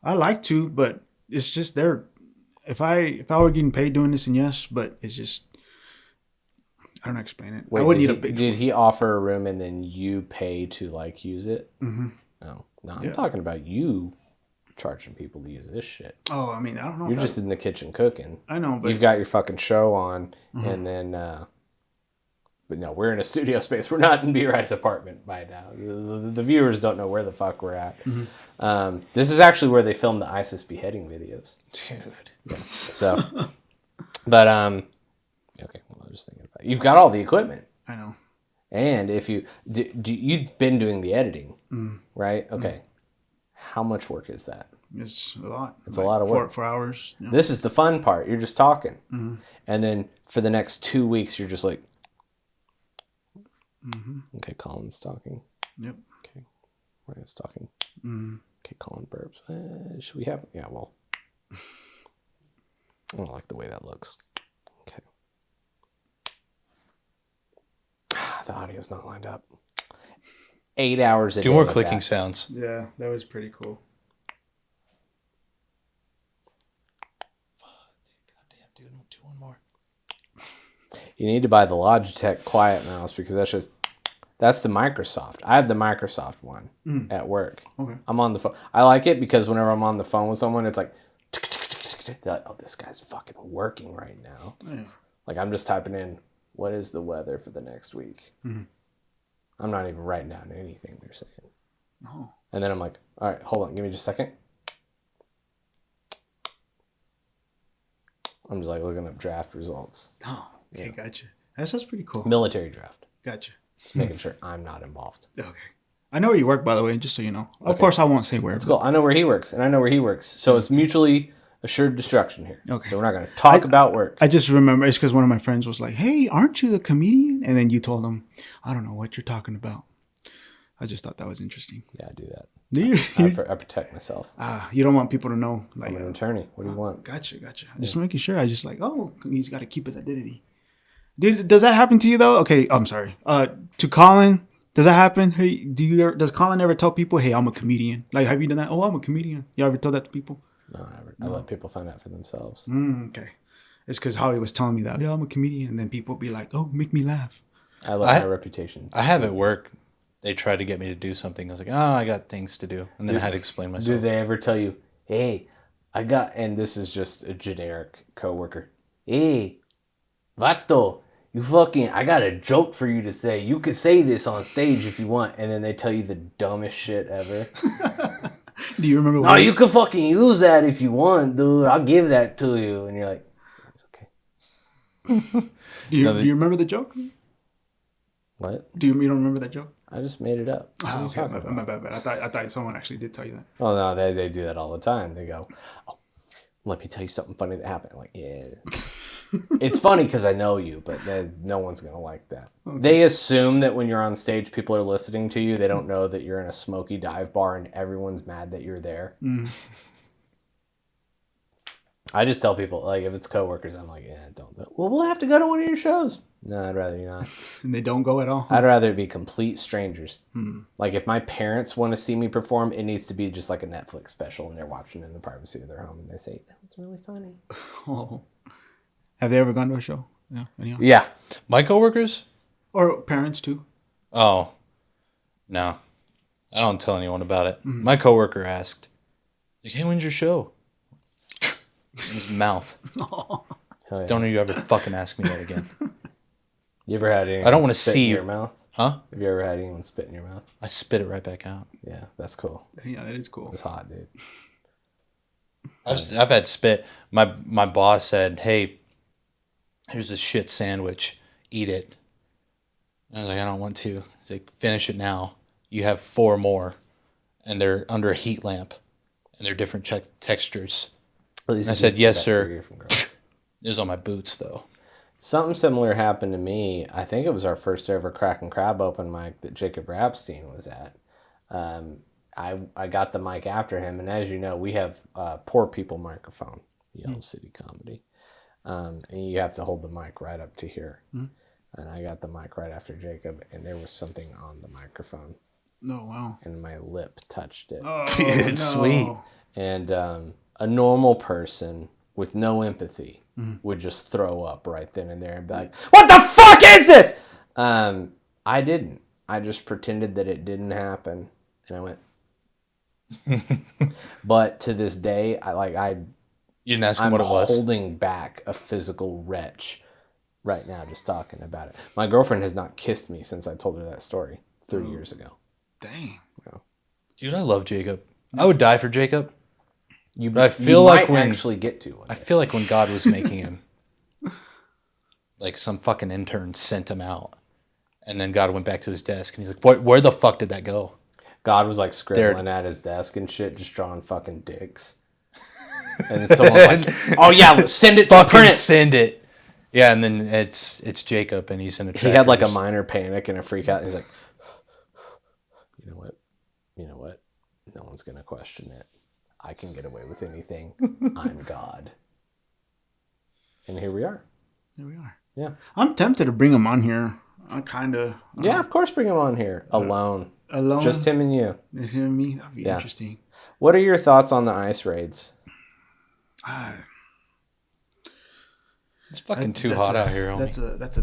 I like to, but it's just there. If I were getting paid doing this, and yes, but it's just I don't know how to explain it. Wait, I would need a big. Did he offer a room and then you pay to like use it? Mm-hmm. No, I'm talking about you charging people to use this shit. Oh, I mean, I don't know. You're just in the kitchen cooking. I know, but you've got your fucking show on, and then. But no, we're in a studio space. We're not in B Rye's apartment by now. The viewers don't know where the fuck we're at. This is actually where they filmed the ISIS beheading videos. Dude. Yeah. So, but okay. Well, I was just thinking about it. You've got all the equipment. I know. And if you you've been doing the editing, right? Okay. How much work is that? It's a lot. It's like a lot of work. 4 hours. Yeah. This is the fun part. You're just talking, and then for the next 2 weeks, you're just like. Okay, Colin's talking. Yep. Okay, Ryan's talking. Okay, Colin burps. Should we have? Yeah, well, I don't like the way that looks. Okay. The audio's not lined up. 8 hours a day. 2 more clicking sounds. Yeah, that was pretty cool. Goddamn, dude, do one more. You need to buy the Logitech Quiet Mouse because that's the Microsoft. I have the Microsoft one at work. Okay. I'm on the phone. I like it because whenever I'm on the phone with someone, it's like, they're like, oh, this guy's fucking working right now. Yeah. Like I'm just typing in, what is the weather for the next week? I'm not even writing down anything they're saying. Oh. And then I'm like, all right, hold on, give me just a second. I'm just like looking up draft results. Oh, okay, gotcha. That's pretty cool. Military draft. Gotcha. Just making sure I'm not involved. Okay. I know where you work, by the way, just so you know. Of course, I won't say where. It's cool. I know where he works, and I know where he works. So it's mutually assured destruction here. Okay. So we're not going to talk about work. I just remember it's because one of my friends was like, "Hey, aren't you the comedian?" And then you told him, "I don't know what you're talking about." I just thought that was interesting. Yeah, I do that. Do you? I protect myself. You don't want people to know. Like, I'm an attorney. What do you want? Gotcha. Just making sure. I just like, oh, he's got to keep his identity. Does that happen to you though? Okay, I'm sorry. To Colin, does that happen? Hey, does Colin ever tell people, "Hey, I'm a comedian"? Like, have you done that? Oh, I'm a comedian. You ever told that to people? No, I let people find out for themselves. Okay, it's because Howie was telling me that. Yeah, I'm a comedian, and then people be like, "Oh, make me laugh." I let my reputation. I have at work. They tried to get me to do something. I was like, oh, I got things to do, and then I had to explain myself. Do they ever tell you, "Hey, I got," and this is just a generic coworker. "Hey, Vato, I got a joke for you to say. You could say this on stage if you want," and then they tell you the dumbest shit ever. Do you remember? No, you can fucking use that if you want, dude. I'll give that to you, and you're like, okay. Do you remember the joke? What? You don't remember that joke? I just made it up. Oh, okay, my bad. I thought someone actually did tell you that. Oh no, they do that all the time. They go, "Oh, let me tell you something funny that happened." I'm like, yeah, it's funny because I know you, but no one's gonna like that. Okay. They assume that when you're on stage, people are listening to you. They don't know that you're in a smoky dive bar and everyone's mad that you're there. Mm. I just tell people, like, if it's coworkers, I'm like, yeah, don't. Well, we'll have to go to one of your shows. No, I'd rather you not. And they don't go at all? I'd rather it be complete strangers. Like, if my parents want to see me perform, it needs to be just like a Netflix special, and they're watching in the privacy of their home, and they say, "That's really funny." Oh. Have they ever gone to a show? Yeah. Anyhow. Yeah. My coworkers? Or parents, too? Oh, no. I don't tell anyone about it. Mm-hmm. My coworker asked, like, "Hey, when's your show?" In his mouth. Oh, yeah. Don't you ever fucking ask me that again. You ever had anyone I don't want to see in your mouth? Huh? Have you ever had anyone spit in your mouth? I spit it right back out. Yeah, that's cool. Yeah, that is cool. It's hot, dude. I've had spit. My boss said, "Hey, here's this shit sandwich. Eat it." And I was like, "I don't want to." He's like, "Finish it now. You have 4 more, and they're under a heat lamp, and they're different textures." And I said, "Yes, sir." It was on my boots, though. Something similar happened to me. I think it was our first ever Crack and Crab open mic that Jacob Rapstein was at. I got the mic after him, and as you know, we have a poor people microphone, Yellow City Comedy, and you have to hold the mic right up to here. And I got the mic right after Jacob, and there was something on the microphone. Oh, wow. And my lip touched it. Oh, dude, no. Sweet. And a normal person with no empathy would just throw up right then and there and be like, "What the fuck is this?" I didn't. I just pretended that it didn't happen, and I went. But to this day, you didn't ask him what it was. I'm holding back a physical wretch right now just talking about it. My girlfriend has not kissed me since I told her that story 3 years ago. Dang. Yeah. Dude, I love Jacob. I would die for Jacob. But I feel like when actually get to one. I feel like when God was making him, like some fucking intern sent him out, and then God went back to his desk and he's like, "Where the fuck did that go?" God was like scribbling at his desk and shit, just drawing fucking dicks. And then someone's like, "Oh yeah, send it to print. Send it." Yeah, and then it's Jacob, and he's in a. He had like a minor panic and a freak out. And he's like, you know what? No one's gonna question it. I can get away with anything. I'm God. And here we are. Yeah. I'm tempted to bring him on here. I kind of. Yeah, of course, bring him on here alone. Just him and you. Just him and me. That'd be interesting. What are your thoughts on the ice raids? It's fucking too hot out here. Homie. That's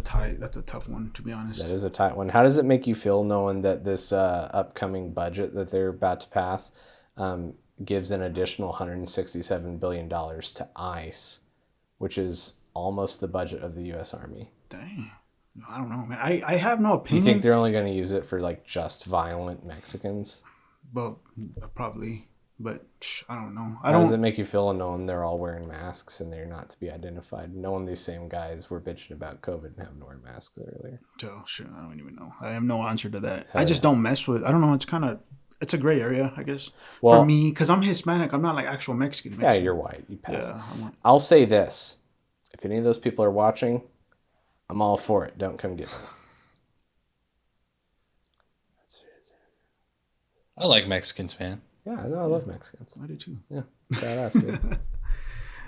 a tough one, to be honest. That is a tight one. How does it make you feel knowing that this upcoming budget that they're about to pass gives an additional $167 billion to ICE, which is almost the budget of the U.S. Army? Dang. I don't know, man. I have no opinion. You think they're only going to use it for like just violent Mexicans? Well, probably. But I don't know. How does it make you feel knowing they're all wearing masks and they're not to be identified? Knowing these same guys were bitching about COVID and having to wear masks earlier. Oh, sure. I don't even know. I have no answer to that. I just don't mess with. I don't know. It's a gray area, I guess. Well, for me, because I'm Hispanic. I'm not like actual Mexican. Yeah, you're white. You pass. Yeah, I'll say this. If any of those people are watching, I'm all for it. Don't come get me. I like Mexicans, man. Yeah, I know. I love Mexicans. I do too. Yeah, badass, dude.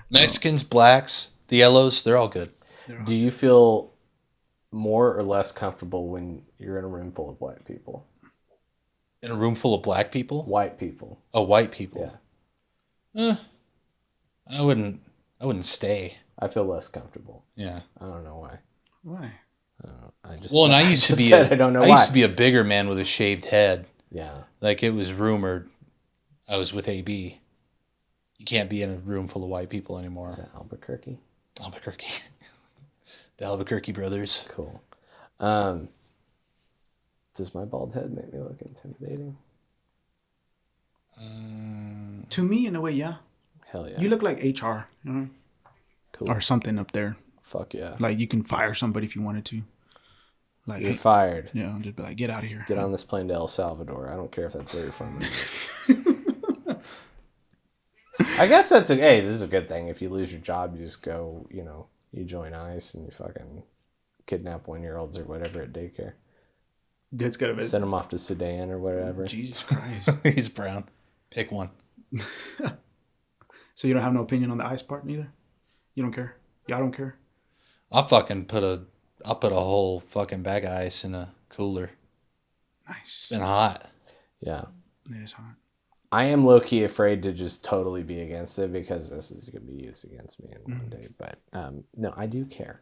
Mexicans, blacks, the yellows, they're all good. Do you feel more or less comfortable when you're in a room full of white people? In a room full of black people? White people. Oh, white people. Yeah. I wouldn't stay. I feel less comfortable. Yeah. I don't know why. Why? I just Well, and I used to be I don't know I why. used to be a bigger man with a shaved head. Yeah. Like it was rumored I was with AB. You can't be in a room full of white people anymore. Is that Albuquerque? Albuquerque. The Albuquerque brothers. Cool. Does my bald head make me look intimidating? To me, in a way, yeah. Hell yeah. You look like HR, you know, Cool. or something up there. Fuck yeah. Like you can fire somebody if you wanted to. Like, You're hey, fired. you know, just be like, get out of here. Get on this plane to El Salvador. I don't care if that's where you're from. I guess that's hey, this is a good thing. If you lose your job, you just go, you join ICE and you fucking kidnap 1-year-olds or whatever at daycare. That's gotta be. Send them off to Sudan or whatever. Jesus Christ. He's brown. Pick one. So you don't have no opinion on the ice part neither? You don't care? Y'all don't care? I'll put a whole fucking bag of ice in a cooler. Nice. It's been hot. Yeah. It is hot. I am low-key afraid to just totally be against it because this is going to be used against me in one day. But no, I do care.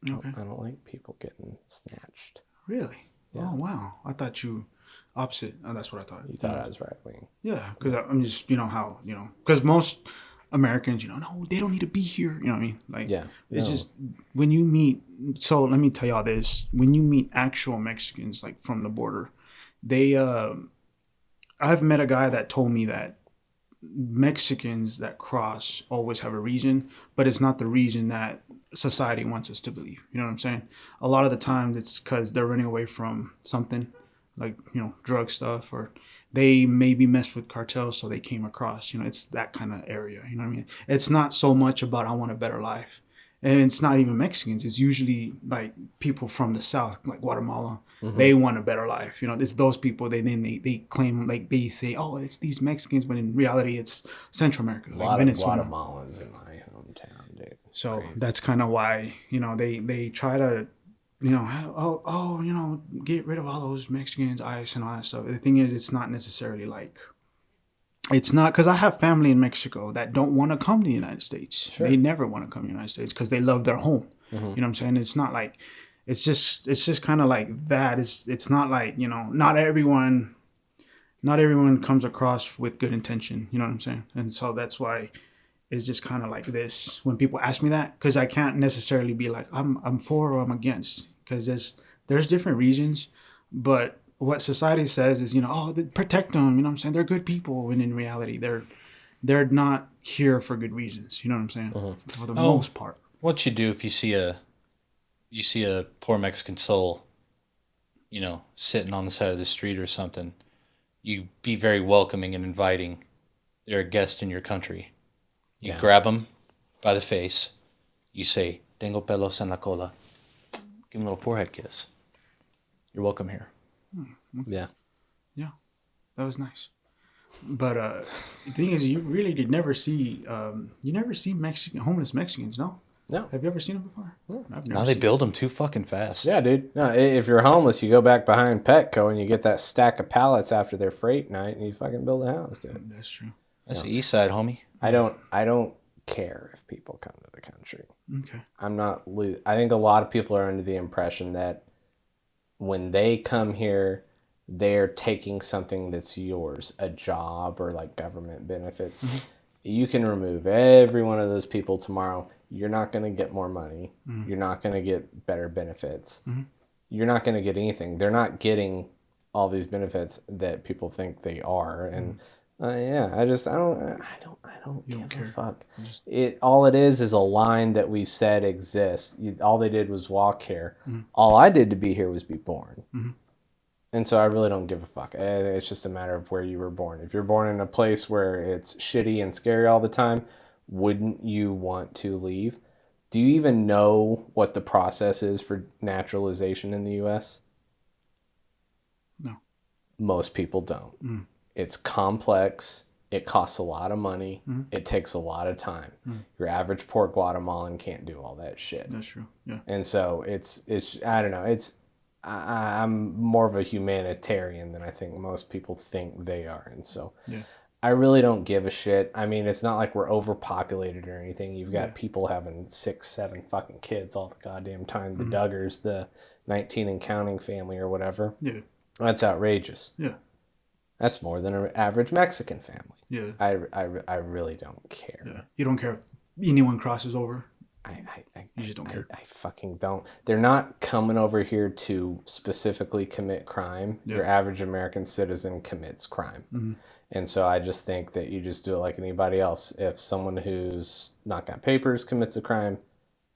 Okay. I don't like people getting snatched. Really? Yeah. Oh, wow. I thought you opposite. Oh, that's what I thought. You thought I was right-wing. Yeah, because I'm just, how, because most Americans, no, they don't need to be here. You know what I mean? Like, Yeah. it's No. just when you meet, so let me tell y'all this, when you meet actual Mexicans, like from the border, I've met a guy that told me that Mexicans that cross always have a reason, but it's not the reason that society wants us to believe. You know what I'm saying? A lot of the time it's because they're running away from something like, drug stuff, or they maybe messed with cartels, so they came across, it's that kind of area. You know what I mean? It's not so much about I want a better life. And it's not even Mexicans. It's usually like people from the South, like Guatemala. Mm-hmm. They want a better life. It's those people. They claim, like they say, oh, it's these Mexicans, but in reality, it's Central America, A like lot Venezuela. of Guatemalans in my hometown, dude. So Crazy. that's kind of why they try to, get rid of all those Mexicans, ICE, and all that stuff. The thing is, it's not necessarily like. It's not, because I have family in Mexico that don't want to come to the United States. Sure. They never want to come to the United States because they love their home. Mm-hmm. You know what I'm saying? It's not like, it's just kind of like that. It's not like, not everyone comes across with good intention. You know what I'm saying? And so that's why it's just kind of like this when people ask me that, because I can't necessarily be like, I'm for or I'm against, because there's different reasons, but what society says is, protect them, they're good people, when in reality they're not here for good reasons, you know what I'm saying? Mm-hmm. For the most part. What you do if you see a poor Mexican soul, sitting on the side of the street or something, you be very welcoming and inviting. They're a guest in your country. You grab them by the face, you say, "Tengo pelos en la cola." Give them a little forehead kiss. You're welcome here. Yeah. Yeah, that was nice. But the thing is, you really did never see homeless Mexicans, no? No. Have you ever seen them before? No. Now they build them too fucking fast. Yeah, dude. No, if you're homeless, you go back behind Petco and you get that stack of pallets after their freight night, and you fucking build a house, dude. That's true. That's the east side, homie. I don't care if people come to the country. Okay. I think a lot of people are under the impression that when they come here, they're taking something that's yours, a job or like government benefits. Mm-hmm. You can remove every one of those people tomorrow. You're not going to get more money. Mm-hmm. You're not going to get better benefits. Mm-hmm. You're not going to get anything. They're not getting all these benefits that people think they are. And I don't give a fuck. All it is a line that we said exists. All they did was walk here. Mm-hmm. All I did to be here was be born. Mm-hmm. And so I really don't give a fuck. It's just a matter of where you were born. If you're born in a place where it's shitty and scary all the time, wouldn't you want to leave? Do you even know what the process is for naturalization in the U.S.? No. Most people don't. Mm. It's complex. It costs a lot of money. It takes a lot of time. Your average poor Guatemalan can't do all that shit. That's true. Yeah. And so it's I don't know. I'm more of a humanitarian than I think most people think they are. And so I really don't give a shit. I mean, it's not like we're overpopulated or anything. You've got people having 6, 7 fucking kids all the goddamn time. The Duggars, the 19 and counting family or whatever. Yeah. That's outrageous. Yeah. That's more than an average Mexican family. Yeah. I really don't care. Yeah. You don't care if anyone crosses over. You just don't care. I fucking don't. They're not coming over here to specifically commit crime. Yeah. Your average American citizen commits crime. And so I just think that you just do it like anybody else. If someone who's not got papers commits a crime,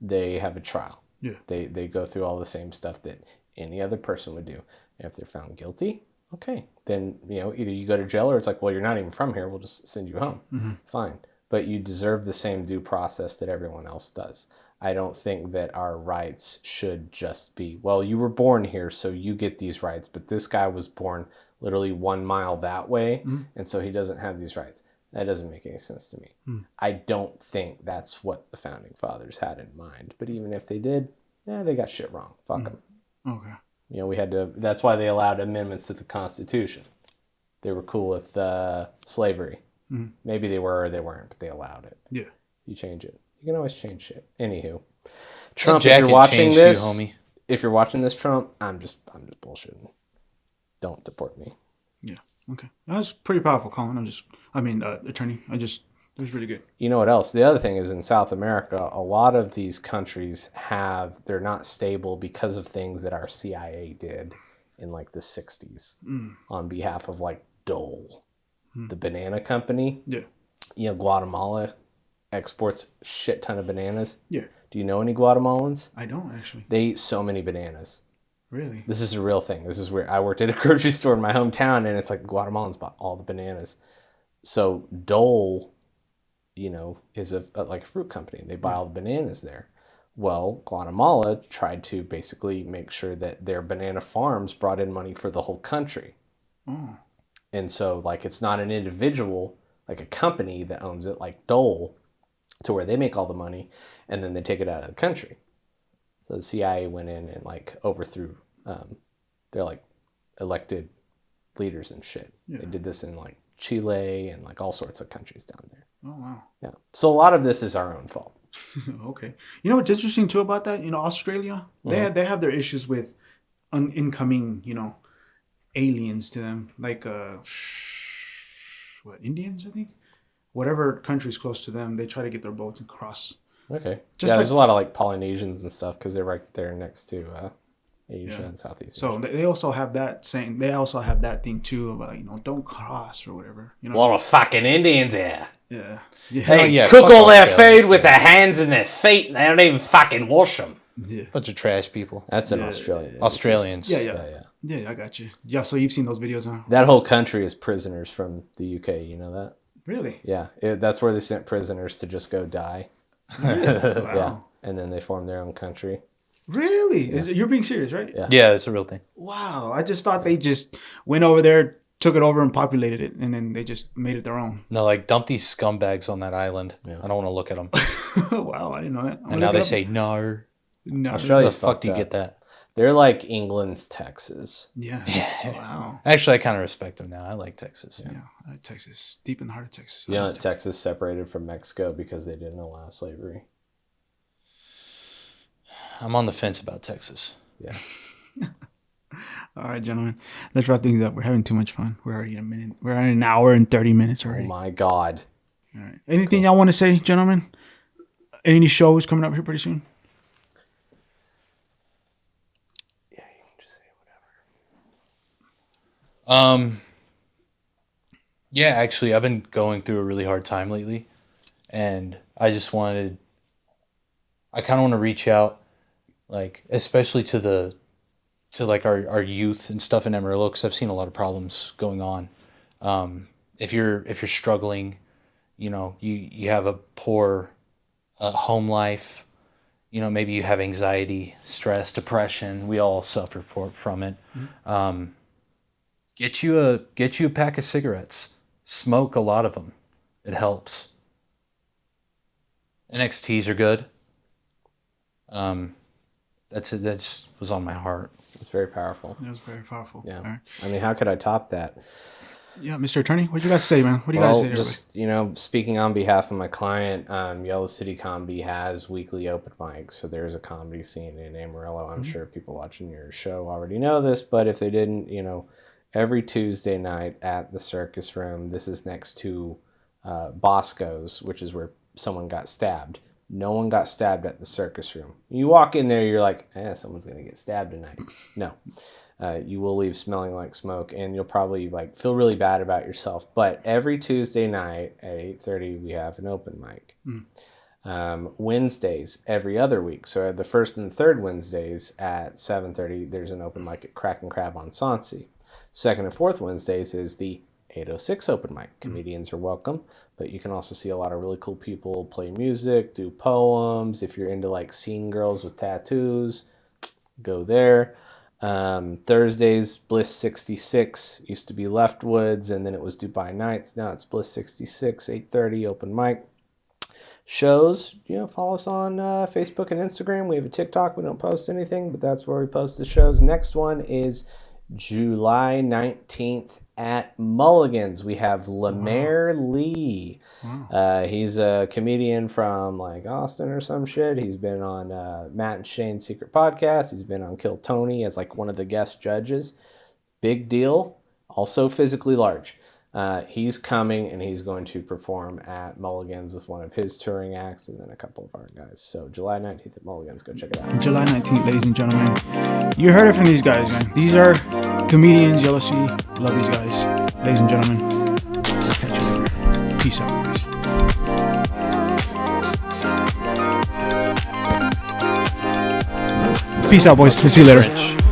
they have a trial. Yeah. They go through all the same stuff that any other person would do. And if they're found guilty, okay, then either you go to jail or it's like, well, you're not even from here. We'll just send you home. Fine. But you deserve the same due process that everyone else does. I don't think that our rights should just be, well, you were born here, so you get these rights. But this guy was born literally 1 mile that way, and so he doesn't have these rights. That doesn't make any sense to me. I don't think that's what the Founding Fathers had in mind. But even if they did, they got shit wrong. Fuck them. Okay. We had to, that's why they allowed amendments to the Constitution. They were cool with slavery. Maybe they were or they weren't, but they allowed it. Yeah. You change it. You can always change shit. Anywho, Trump, That if you're watching changed this, you, homie. if you're watching this, Trump, I'm just bullshitting. Don't deport me. Yeah. Okay. That's pretty powerful, Colin. Attorney. It was really good. You know what else? The other thing is in South America, a lot of these countries they're not stable because of things that our CIA did in like the 60s on behalf of like Dole, the banana company. Yeah. Guatemala exports a shit ton of bananas. Yeah. Do you know any Guatemalans? I don't actually. They eat so many bananas. Really? This is a real thing. This is where I worked at a grocery store in my hometown, and it's like Guatemalans bought all the bananas. So Dole, is like a fruit company. They buy all the bananas there. Well, Guatemala tried to basically make sure that their banana farms brought in money for the whole country. Oh. And so, like, it's not an individual, like a company that owns it, like Dole, to where they make all the money, and then they take it out of the country. So the CIA went in and, like, overthrew their, like, elected leaders and shit. Yeah. They did this in, like, Chile and, like, all sorts of countries down there. Oh, wow. Yeah. So a lot of this is our own fault. Okay. You know what's interesting, too, about that? Australia, they have their issues with incoming, aliens to them. Like, Indians, I think? Whatever country's close to them, they try to get their boats and cross. Okay. There's a lot of, like, Polynesians and stuff because they're right there next to Asia and Southeast Asia. So they also have that saying. They also have that thing too about don't cross or whatever. A lot of fucking Indians here. Yeah. They cook all their food with their hands and their feet, and they don't even fucking wash them. Yeah. Bunch of trash people. That's an Australian. Australians. Yeah, I got you. Yeah, so you've seen those videos, huh? That whole country is prisoners from the UK. You know that? Really? Yeah, that's where they sent prisoners to just go die. Wow. Yeah, and then they formed their own country. Really? Yeah. You're being serious, right? Yeah, it's a real thing. Wow, I just thought they just went over there, took it over and populated it, and then they just made it their own. No, like, dump these scumbags on that island. Yeah. I don't want to look at them. Wow, I didn't know that. And now they say no. Australia's the fuck do you get that? They're like England's Texas. Yeah. Wow. Actually, I kind of respect them now. I like Texas. Yeah, I like Texas. Deep in the heart of Texas. You know that Texas separated from Mexico because they didn't allow slavery? I'm on the fence about Texas. Yeah. All right, gentlemen. Let's wrap things up. We're having too much fun. We're already a minute. We're at an hour and 30 minutes already. Oh, my God. All right. Anything y'all want to say, gentlemen? Any shows coming up here pretty soon? Yeah, you can just say whatever. Yeah, actually, I've been going through a really hard time lately, and I kind of want to reach out, like, especially to our youth and stuff in Amarillo, because I've seen a lot of problems going on. If you're struggling, you have a poor home life, maybe you have anxiety, stress, depression. We all suffer from it. Mm-hmm. Get you a pack of cigarettes. smoke a lot of them. It helps. NXTs are good. That's it. That just was on my heart. It's very powerful. It was very powerful. Yeah. All right. I mean, how could I top that? Yeah, Mr. Attorney, what do you guys say, man? What do you guys say? Just, speaking on behalf of my client, Yellow City Comedy has weekly open mics. So there's a comedy scene in Amarillo. I'm sure people watching your show already know this, but if they didn't, every Tuesday night at the Circus Room, this is next to Bosco's, which is where someone got stabbed. No one got stabbed at the Circus Room. You walk in there, you're like, someone's going to get stabbed tonight. No. You will leave smelling like smoke, and you'll probably feel really bad about yourself. But every Tuesday night at 8:30, we have an open mic. Wednesdays every other week. So the first and third Wednesdays at 7:30, there's an open mic at Crack and Crab on Sauncey. Second and fourth Wednesdays is the 806 open mic. Comedians are welcome, but you can also see a lot of really cool people play music, do poems. If you're into scene girls with tattoos, go there. Thursdays, Bliss 66, used to be Leftwoods, and then it was Dubai Nights. Now it's Bliss 66, 8:30 open mic. Shows, follow us on Facebook and Instagram. We have a TikTok. We don't post anything, but that's where we post the shows. Next one is July 19th at Mulligan's. We have Lemaire Lee. He's a comedian from Austin or some shit. He's been on Matt and Shane's Secret Podcast. He's been on Kill Tony as one of the guest judges. Big deal. Also physically large. He's coming, and he's going to perform at Mulligan's with one of his touring acts and then a couple of our guys. So July 19th at Mulligan's. Go check it out. July 19th, ladies and gentlemen. You heard it from these guys, man. These are comedians, Yellow City. Love these guys. Ladies and gentlemen, we'll catch you later. Peace out, guys. Peace out, boys. We'll see you later.